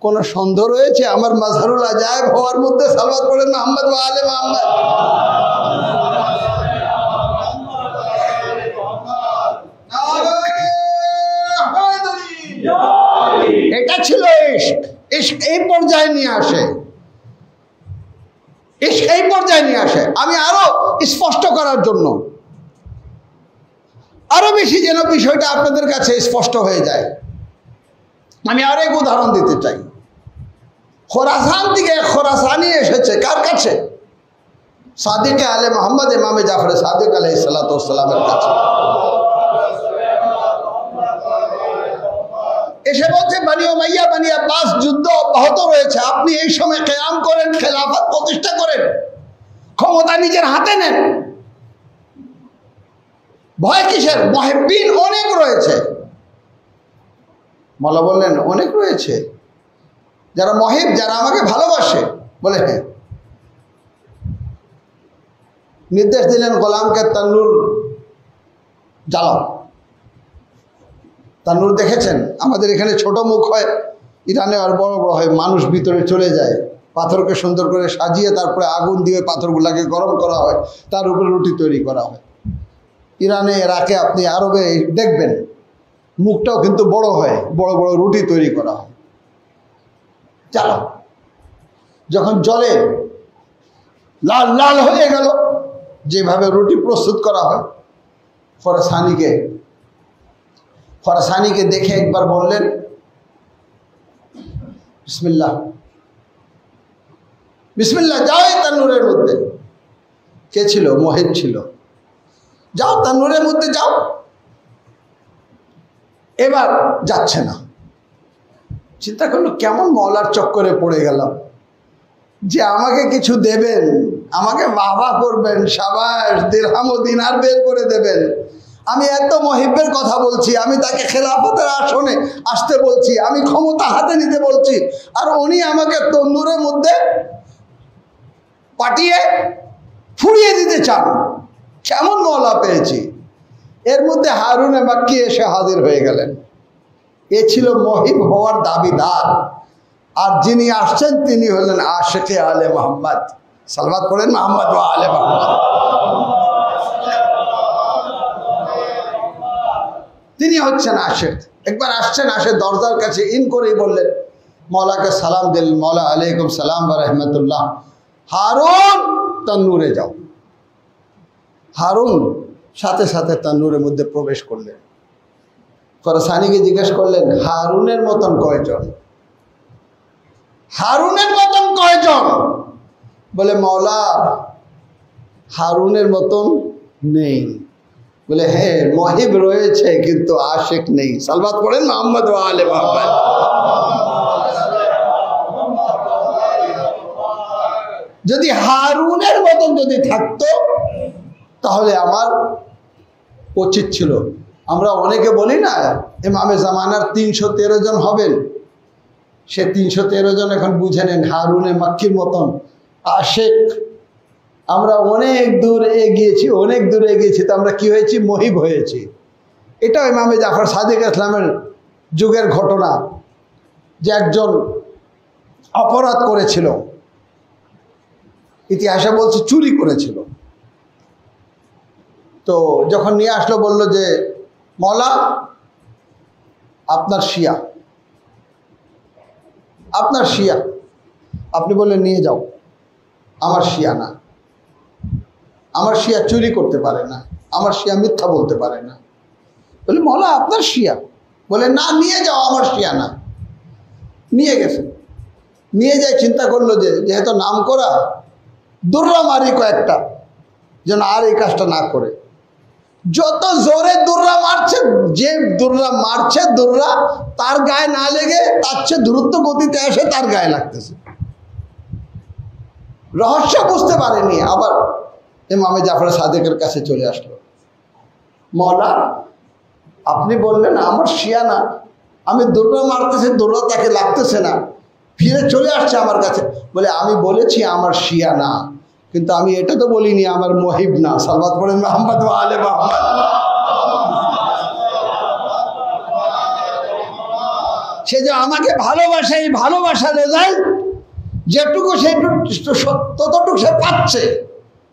কোন সন্দেহ রয়েছে আমার মাজহারুল আজায়েব হওয়ার মধ্যে? সালাওয়াত পড়েন মুহাম্মদ ওয়া আলে মুহাম্মদ। এটা ছিল ইশক। ইশক এই পর্যায়ে নিয়ে আসে, ইশক এই পর্যায়ে নিয়ে আসে। আমি আরো স্পষ্ট করার জন্য, আরো বেশি যেন বিষয়টা আপনাদের কাছে স্পষ্ট হয়ে যায়, আমি আরো এক উদাহরণ দিতে চাই। খোরাসান থেকে খোরাসানি এসেছে কার কাছে? সাদিক আলে মোহাম্মদ ইমামে জাফর সাদিক আলাইহিস সালাতু ওয়াস সালামের কাছে। এসে বলছে, বনি উমাইয়া বনি আব্বাস যুদ্ধ অব্যাহত রয়েছে, আপনি এই সময় কিয়াম করেন, খেলাফত প্রতিষ্ঠা করেন, ক্ষমতা নিজের হাতে নেন। ভয় কিসের? মুহিব্বিন অনেক রয়েছে। মওলা বললেন, অনেক রয়েছে যারা মহিব, যারা আমাকে ভালোবাসে। বলে হ্যাঁ। নির্দেশ দিলেন গোলামকে তান্নুর জ্বালাও। তান্নুর দেখেছেন আমাদের এখানে ছোট মুখ হয়, ইরানে আর বড় বড় হয়, মানুষ ভিতরে চলে যায়। পাথরকে সুন্দর করে সাজিয়ে তারপরে আগুন দিয়ে পাথরগুলাকে গরম করা হয়, তার উপরে রুটি তৈরি করা হয়। ইরানে, ইরাকে, আপনি আরবে দেখবেন মুখটাও কিন্তু বড় হয়, বড় বড় রুটি তৈরি করা হয়। চালো, যখন জলে লাল লাল হয়ে গেল, যেভাবে রুটি প্রস্তুত করা হয়, ফরাসানিকে দেখে একবার বললেন, বিসমিল্লাহ, বিসমিল্লাহ, যাও এই তান্নুরের মধ্যে। কে ছিল? মহিব ছিল। যাও তান্নুরের মধ্যে যাও। এবার যাচ্ছে না। চিন্তা করলো, কেমন মওলার চক্করে পড়ে গেলাম, যে আমাকে কিছু দেবেন, আমাকে বাহবা করবেন, সাবাস দিরহাম ও দিনার বের করে দেবেন। আমি এত মহিবের কথা বলছি, আমি তাকে খেলাফতের আসনে আসতে বলছি, আমি ক্ষমতা হাতে নিতে বলছি, আর উনি আমাকে তন্দুরের মধ্যে পাঠিয়ে ফুরিয়ে দিতে চান। কেমন মওলা পেয়েছি। এর মধ্যে হারুনে মাক্কি এসে হাজির হয়ে গেলেন। এ ছিল মহিব হওয়ার দাবিদার, আর যিনি আসছেন তিনি হলেন আশিকে আলে মোহাম্মদ। সালাওয়াত পড়েন মুহাম্মদ ওয়া আলে মোহাম্মদ। তিনি হচ্ছেন আশিক। একবার আসছেন, আসে দরজার কাছে ইন করেই বললেন, মওলাকে সালাম দিলেন, মওলা আলাইকুম সালাম ওয়া রাহমাতুল্লাহ, হারুন তান্নুরে যাও। হারুন সাথে সাথে তান্নুরের মধ্যে প্রবেশ করলেন। খোরাসানিকে জিজ্ঞেস করলেন, হারুনের মতন কয়জন? হারুনের মতন কয়জন? বলে, মওলা হারুনের মতন নেই। বলে, হ্যাঁ মহিব রয়েছে কিন্তু আশিক নেই। সালাওয়াত পড়েন মুহাম্মদ ওয়া আলে মুহাম্মদ। যদি হারুনের মতন যদি থাকতো তাহলে আমার উচিত ছিল। আমরা অনেকে বলি না, ইমামে জামানার 313 জন হবেন, সে 313 জন এখন বুঝে নেন হারুনে মাক্কির মতন আশিক। আমরা অনেক দূর এগিয়েছি, অনেক দূর এগিয়েছি, তো আমরা কি হয়েছি? মহিব হয়েছি। এটাও ইমামে জাফর সাদিক ইসলামের যুগের ঘটনা, যে একজন অপরাধ করেছিল, ইতিহাসে বলছে চুরি করেছিল। তো যখন নিয়ে আসলো, বলল যে মওলা আপনার শিয়া, আপনার শিয়া। আপনি বললেন নিয়ে যাও। আমার শিয়া না, আমার শিয়া চুরি করতে পারে না, আমার শিয়া মিথ্যা বলতে পারে না। বলে মওলা আপনার শিয়া? বলে না, নিয়ে যাও, আমার শিয়া না। নিয়ে গেছে, নিয়ে যায়, চিন্তা করলো যে যেহেতু নাম করা, দুর্রা মারি কয়েকটা যেন আর এই কাজটা না করে। যত জোরে দুর্রা মারছে, যে দুর্রা মারছে দুর্রা তার গায়ে না লেগে তার চেয়ে দ্রুত গতিতে এসে তার গায়ে লাগতেছে। রহস্য বুঝতে পারেনি। আবার ইমামে জাফর সাদেকের কাছে চলে আসলো, মওলা আপনি বললেন আমার শিয়া না, আমি দুর্রা মারতেছি, দুর্রা তাকে লাগতেছে না, ফিরে চলে আসছে আমার কাছে। বলে আমি বলেছি আমার শিয়া না, কিন্তু আমি এটা তো বলিনি আমার মহিব না। সালওয়াত পড়েন মুহাম্মদ ওয়া আলে মুহাম্মদ। সে যে আমাকে ভালোবাসে, এই ভালোবাসার রেজাল্ট যেটুকু ততটুকু সে পাচ্ছে,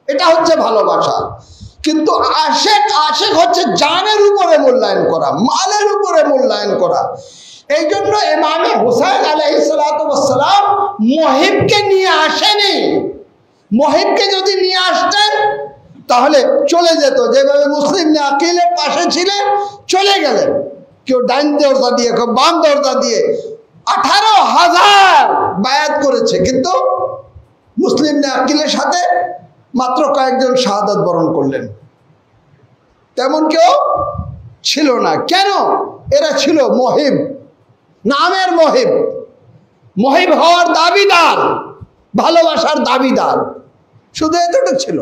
এটা হচ্ছে ভালোবাসা। কিন্তু আশেক হচ্ছে জানের উপরে মূল্যায়ন করা, মালের উপরে মূল্যায়ন করা। এই জন্য ইমামে হুসাইন আলাইহিস সালাতু ওয়াস সালাম মহিবকে নিয়ে আসেনি। মহিবকে যদি নিয়ে আসতেন তাহলে চলে যেত, যেভাবে মুসলিম আকিলের পাশে ছিলেন চলে গেলেন, কেউ ডাইন দরজা দিয়ে, কেউ বাম দরজা দিয়ে। 18,000 বায়াত করেছে, কিন্তু মুসলিম আকিলের সাথে মাত্র কয়েকজন শাহাদাত বরণ করলেন, তেমন কেউ ছিল না। কেন? এরা ছিল মহিব, নামের মহিব, মহিব হওয়ার দাবিদার, ভালোবাসার দাবিদার, শুধু এতটুকু ছিল।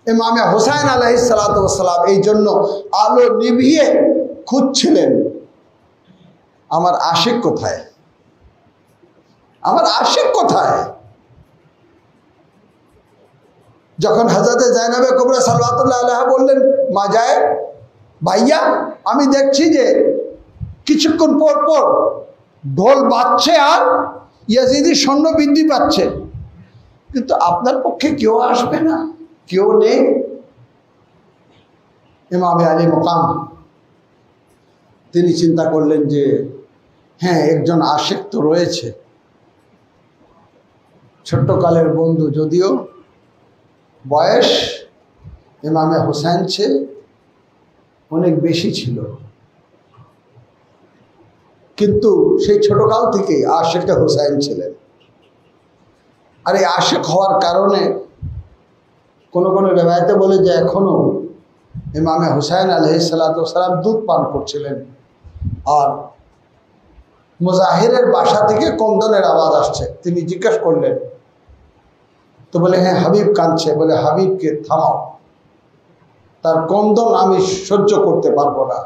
ইমামে হুসাইন আলাইহিস সালাতু ওয়াস সালাম এই জন্য আলো নিভিয়ে খুঁজছিলেন, আমার আশিক কোথায়, আমার আশিক কোথায়। যখন হযরতে জায়নাবে কুবরা সাল্লাল্লাহু আলাইহা বললেন, মা যায় ভাইয়া আমি দেখছি যে কিছুক্ষণ পর পর ঢোল বাজছে আর ইয়াজিদি সৈন্য বৃদ্ধি পাচ্ছে, কিন্তু আপনার পক্ষে কেউ আসবে না, কেউ নেই। ইমামে আলী মকাম তিনি চিন্তা করলেন যে হ্যাঁ, একজন আশিক তো রয়েছে, ছোট্টকালের বন্ধু, যদিও বয়স ইমামে হুসাইন চেয়ে অনেক বেশি ছিল, কিন্তু সেই ছোটকাল থেকেই আশিকে হুসাইন ছিলেন। আর এই আশিক হওয়ার কারণে কোনো কোনো রেওয়ায়েতে বলে যে এখনো ইমামে হুসাইন আলাইহিস সালাতু ওয়াস সালাম দুধ পান করছিলেন, আর মুজাহিরের বাসা থেকে কন্দনের আওয়াজ আসছে। তিনি জিজ্ঞাসা করলেন, তো বলে হ্যাঁ হাবিব কাঁদছে। বলে হাবিবকে থামাও, তার কন্দন আমি সহ্য করতে পারবো না,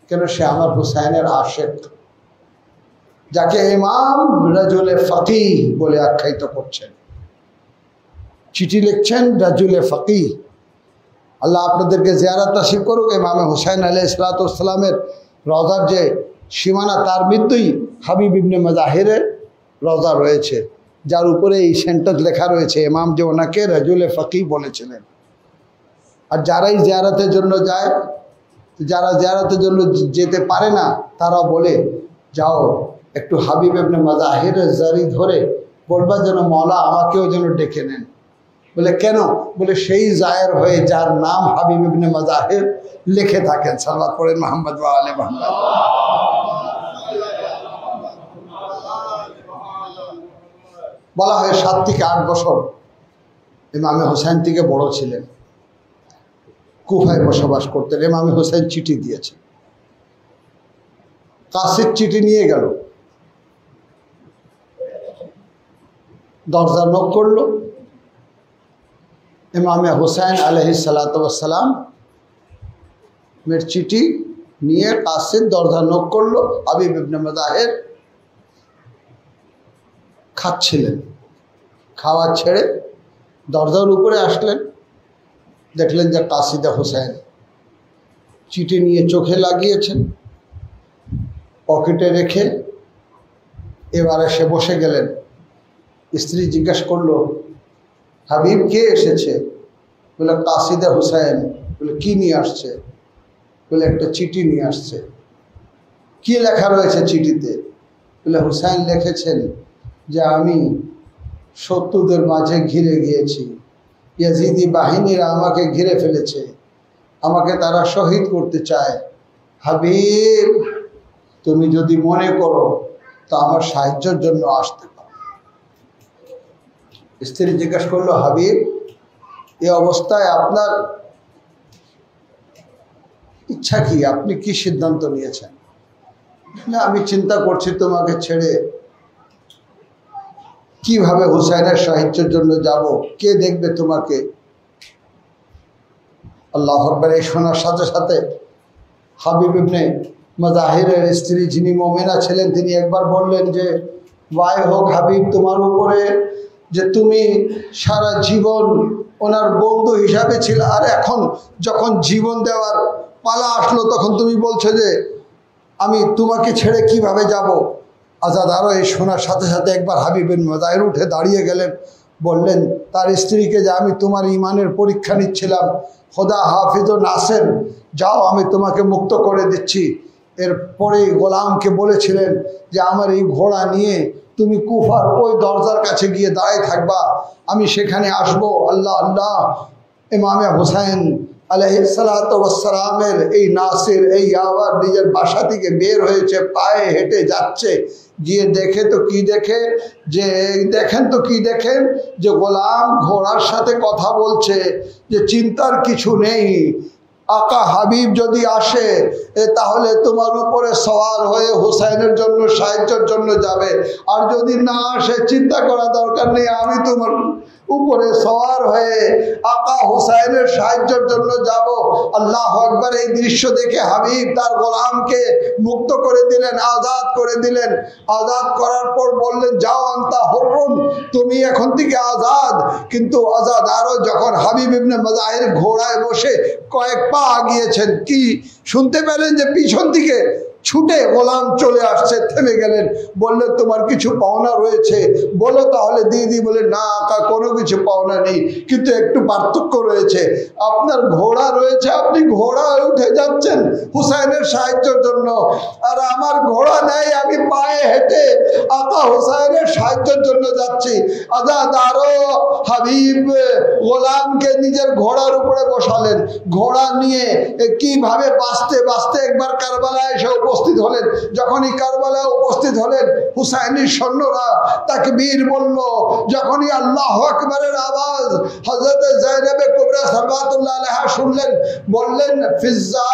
কেন সে আমার হুসাইনের আশিক, যাকে ইমাম রাজুলে ফাকিহ বলে আখ্যায়িত করছেন। চিঠি লিখছেন রাজুলে ফাকিহ। আল্লাহ আপনাদেরকে জিয়ারত নসিব করুক। ইমামে হুসাইন আলাইহিস সালাতু ওয়াস সালামের রওজার যে সীমানা, তার মধ্যেই হাবিব ইবনে মুজাহিরের রওজা রয়েছে, যার উপরে এই সেন্টেন্স লেখা রয়েছে, ইমাম যে ওনাকে রাজুলে ফাকিহ বলেছিলেন। আর যারাই জিয়ারতের জন্য যায়, যারা জিয়ারতের জন্য যেতে পারে না, তারা বলে যাও একটু হাবিব ইবনে মুজাহিরের জারি ধরে বলবা যেন মওলা আমাকেও যেন ডেকে নেন। বলে কেন? বলে সেই জায়ের হয়ে যার নাম হাবিব ইবনে মুজাহির লিখে থাকেন। সাল্লাল্লাহু আলাইহি মুহাম্মদ ওয়া আলে মুহাম্মদ। বলা হয় 7 থেকে 8 বছর ইমামে হুসাইন থেকে বড় ছিলেন, কুফায় বসবাস করতেন। ইমামে হুসাইন চিঠি দিয়েছেন, কাসির চিঠি নিয়ে গেল, দরজা নক করলো। ইমামে হুসাইন আলাইহিস সালাতু ওয়াস সালাম মের চিঠি নিয়ে কাসির দরজা নক করলো। হাবিব ইবনে মুজাহির খাচ্ছিলেন, খাওয়া ছেড়ে দরজার উপরে আসলেন, দেখলেন যে কাসিদা হুসাইন চিঠি নিয়ে চোখে লাগিয়েছেন, পকেটে রেখে এবারে সে বসে গেলেন। স্ত্রী জিজ্ঞাসা করলো, হাবিব কে এসেছে? বলে কাসিদা হুসাইন। বলে কি নিয়ে আসছে? বলে একটা চিঠি নিয়ে আসছে। কি লেখা রয়েছে চিঠিতে? বলে হুসাইন লিখেছেন যে আমি শত্রুদের মাঝে ঘিরে গিয়েছি, ইয়াজিদি বাহিনীরা আমাকে ঘিরে ফেলেছে, আমাকে তারা শহীদ করতে চায়। হাবিব, তুমি যদি মনে করো তো আমার সাহায্যের জন্য আসতে পারো। স্ত্রী জিজ্ঞাসা করলো, হাবিব, এই অবস্থায় আপনার ইচ্ছা কি? আপনি কি সিদ্ধান্ত নিয়েছেন? না, আমি চিন্তা করছি তোমাকে ছেড়ে কিভাবে হুসাইনের সাহায্যের জন্য যাব, কে দেখবে তোমাকে? আল্লাহু আকবার। এই শোনার সাথে সাথে হাবিব ইবনে মুজাহিরের স্ত্রী, যিনি মুমিনা ছিলেন, তিনি একবার বললেন যে, ওয়াই হোক হাবিব তোমার উপরে যে তুমি সারা জীবন ওনার বন্ধু হিসাবে ছিল, আর এখন যখন জীবন দেওয়ার পালা আসলো তখন তুমি বলছো যে আমি তোমাকে ছেড়ে কিভাবে যাব। আজাদ আরও এই শোনার সাথে সাথে একবার হাবিব বিন মুজাহির উঠে দাঁড়িয়ে গেলেন, বললেন তার স্ত্রীকে যে আমি তোমার ইমানের পরীক্ষা নিচ্ছিলাম, খোদা হাফিজ ও নাসের, যাও আমি তোমাকে মুক্ত করে দিচ্ছি। এরপরে গোলামকে বলেছিলেন যে আমার এই ঘোড়া নিয়ে তুমি কুফার ওই দরজার কাছে গিয়ে দাঁড়িয়ে থাকবা, আমি সেখানে আসব। আল্লাহ আল্লাহ, ইমামে হুসাইন আলাইহিসসালামের এই নাসির এই আবার নিজের বাসা থেকে বের হয়েছে, পায়ে হেঁটে যাচ্ছে, গিয়ে দেখে তো কি দেখে যে দেখেন যে গোলাম ঘোড়ার সাথে কথা বলছে, যে চিন্তার কিছু নেই, আকা হাবিব যদি আসে তাহলে তোমার উপরে সওয়ার হয়ে হুসাইনের জন্য সাহায্যের জন্য যাবে, আর যদি না আসে চিন্তা করা দরকার নেই, আমি তোমার উপরে সওয়ার হয়ে আকা হুসাইনের সাহায্যের জন্য যাব। আল্লাহু আকবার। এই দৃশ্য দেখে হাবিব তার গোলামকে মুক্ত করে দিলেন, আজাদ করে দিলেন। আজাদ করার পর বললেন, যাও আনতা হুররুন, তুমি এখন থেকে আজাদ। কিন্তু আজাদ আরো যখন হাবিব ইবনে মুজাহির ঘোড়ায় বসে কয়েক পা আগিয়েছেন, কি শুনতে পেলেন যে পিছন দিকে ছুটে গোলাম চলে আসছে, থেমে গেলেন, বললেন তোমার কিছু পাওনা রয়েছে, বলো তাহলে দিয়ে দিই। বলে না আকা, কোনো কিছু পাওনা নেই, কিন্তু একটু পার্থক্য রয়েছে, আপনার ঘোড়া রয়েছে, আপনি ঘোড়ায় উঠে যাচ্ছেন হুসাইনের সাহায্যের জন্য, আর আমার ঘোড়া নেই, আমি পায়ে হেঁটে আকা হুসাইনের সাহায্যের জন্য যাচ্ছি। আজাদ আরো হাবিব গোলামকে নিজের ঘোড়ার উপরে বসালেন, ঘোড়া নিয়ে কিভাবে বাঁচতে বাঁচতে একবার কারবালায় এসে উপস্থিত হলেন। যখনই কারবালায় উপস্থিত হলেন, হুসাইনের সৈন্যরা তাকবীর বলল। যখনই আল্লাহু আকবারের আওয়াজ হযরত যায়েনবে কুবরা সালাওয়াতুল্লাহ আলাইহা শুনলেন, বললেন ফিজ্জা,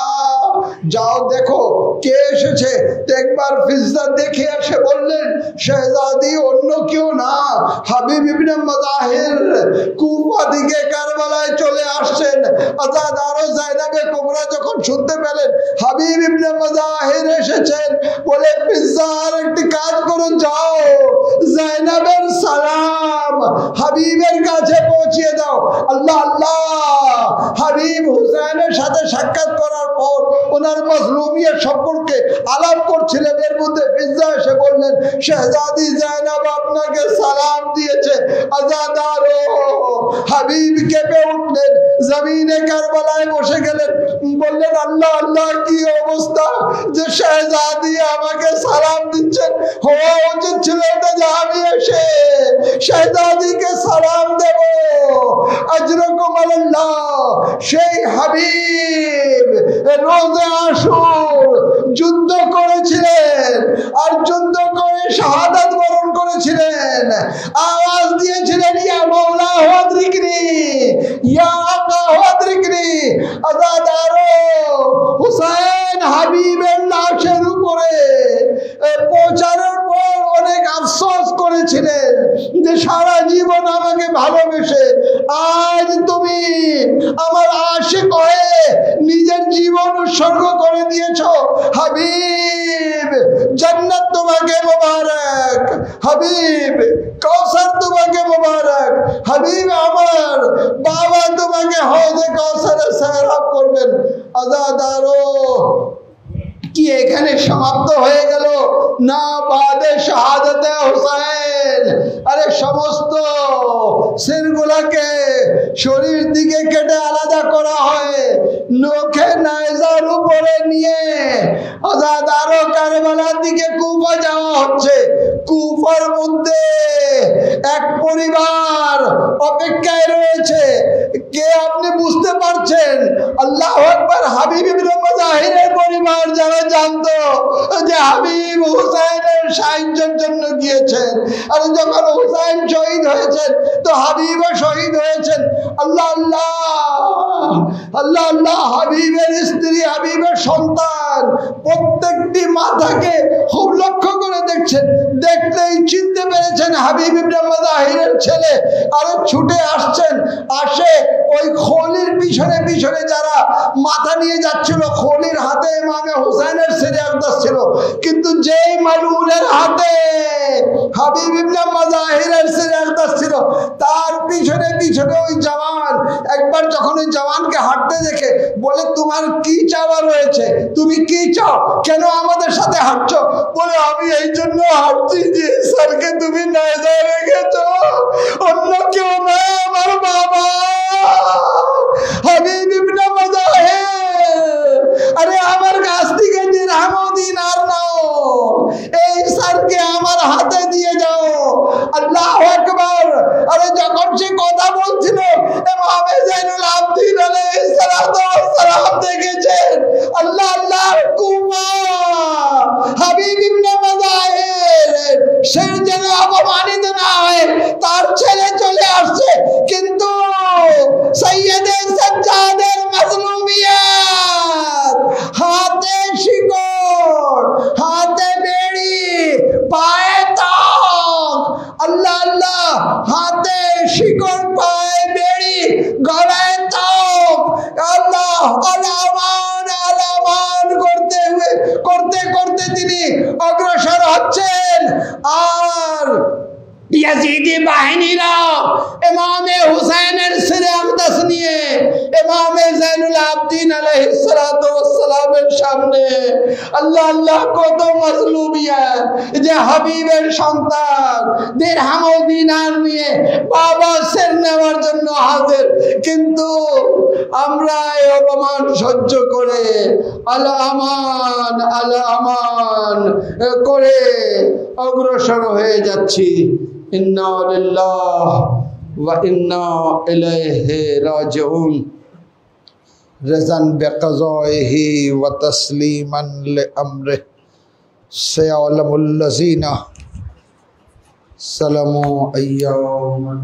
যাও দেখো কে এসেছে। একবার ফিজ্জা দেখে এসে বললেন, শাহজাদি অন্য কেউ না, হাবিব ইবনে মুজাহির কুফা থেকে কারবালায় চলে আসছেন। আজাদ আরো যায়েনবে কুবরা যখন শুনতে পেলেন হাবিব ইবনে মুজাহির এসেছেন, বলে ফিজ্জার একটি কাজ করো, যাও যায়েনবের সালাম হাবিবের কাছে পৌঁছিয়ে দাও। আল্লাহ আল্লাহ। হাবিব হুসাইনের সাথে সাক্ষাৎ করার পর ওনার মজলুমিয়ত সম্পর্কে আলাপ করছিলেন, এর মধ্যে ফিজ্জা এসে বললেন, শাহজাদি যায়েনব আপনাকে সালাম দিয়েছে। আজাদ আরো হাবিব কেঁপে উঠলেন, জমিনে কারবালায় বসে গেলেন, বললেন আল্লাহ আল্লাহ, কি অবস্থা যে শাহজাদি আমাকে সালাম দিচ্ছেন। হওয়া উচিত ছিল এটা যে আমি এসে শাহজাদিকে সালাম দেব। আজরকুম আল্লাহ। সেই হাবিব রোজে আশুর যুদ্ধ করেছিলেন, আর যুদ্ধ করে শাহাদাত বরণ করেছিলেন, আওয়াজ দিয়েছিলেন, ইয়া মাওলা ওয়াদরিকনি, ইয়া আকা ওয়াদরিকনি। আজাদ আরো হুসাইন হাবিবের লাশের উপরে পৌঁছানোর পর অনেক আফসোস করেছিলেন যে সারা জীবন আমাকে ভালোবেসে আজ তুমি আমার আশিক হয়ে নিজের জীবন উৎসর্গ করে দিয়েছ। হাবিব জান্নাত তোমাকে মোবারক, হাবিব কাউসার তোমাকে মোবারক, হাবিব আমার বাবা তোমাকে হৌজে কাউসারে সেহরাব করবেন। আজাদ আরো কি এখানে সমাপ্ত হয়ে গেল? না, বাদে শাহাদাতে হুসাইন। আরে সমস্ত সিরগুলাকে শরীর দিকে কেটে আলাদা করা হয়, নখে নাইজার উপরে নিয়ে আজাদ আরো কারবালার দিকে কুফা যাওয়া হচ্ছে। কুফার মধ্যে এক পরিবার অপেক্ষায় রয়েছে। কে আপনি বুঝতে পারছেন? আল্লাহু আকবার। হাবিব ইবনে মুজাহিরের পরিবার যারা জানতো যে হাবিব হুসাইনের সাহায্যের জন্য গিয়েছেন, আর যখন হুসাইন শহীদ হয়েছেন তো হাবিবও শহীদ হয়েছেন। আল্লাহ আল্লাহ আল্লাহ আল্লাহ। হাবিবের স্ত্রী, হাবিবের সন্তান প্রত্যেকটি মাথাকে খুব লক্ষ্য করে দেখছেন। দেখলেই চিনতে পেরেছেন হাবিব ইবনে মুজাহিরের ছেলে। আরো ছুটে আসছেন। আসে ওই খলির পিছনে পিছনে যারা মাথা নিয়ে যাচ্ছিল, খলির হাতে ইমামে হুসাইনের সিরে আকদাস ছিল, কিন্তু যেই মালউনের হাতে হাবিব ইবনে মুজাহিরের সিরে আকদাস ছিল, তার পিছনে পিছনে ওই জওয়ান একবার যখন ওই জওয়ানকে হাঁটতে দেখে বলে, তোমার কি চাওয়া রয়েছে? তুমি কি চাও? কেন আমাদের সাথে হাঁটছো? বলে, আমি এই জন্য হাঁটছি যে স্যারকে তুমি নাইজা রেখেছো, অন্য কেউ নয়, আমার বাবা হাবিব ইবনে মুজাহির। আরে আমার কাছ থেকে দিরহাম ও দিনার নাও, এই স্যারকে আমার হাতে দিয়ে যাও। আল্লাহু আকবার। আরে যখন সে কথা বলছিল, ইমাম যাইনুল আবদিন আলাইহিস সালাতু ওয়াস সালাম দেখেছেন। আল্লাহ আল্লাহ। কুফা হাবিব ইবনে মুজাহির সে যেন অপমানিত না হয়, তার ছেলে চলে আসছে, কিন্তু সৈয়দে সাজ্জাদের মাজলুমিয়াত, হাতে শিকড়, হাতে বেড়ি, পায়ে তাক। আল্লাহ আল্লাহ। হাতে শিকড়, পায়ে বেড়ি, গলায় তাক। আল্লাহ আলামান আলামান করতে করতে তিনি অগ্রসর হচ্ছেন। আর ইয়াজিদি বাহিনীরা ইমামে হুসাইনের সিরে আকদাস নিয়ে ইমামে যাইনুল আবদিন আলাইহিস সালাতু ওয়াস সালামের সামনে। আল্লাহ আল্লাহ। কত মাজলুমিয়াত যে হাবিবের সন্তান দিরহাম ও দিনার নিয়ে বাবা সির নেওয়ার জন্য হাজির, কিন্তু আমরা এই অপমান সহ্য করে আল আমান করে অগ্রসর হয়ে যাচ্ছি। ইন্না লিল্লাহি ওয়া ইন্না ইলাইহি রাজিউন। রাযান বিকাযাইহি ওয়া তাসলিমান লিআমরিহি সায়ালামুল লাযিনা সালামু আইয়ামান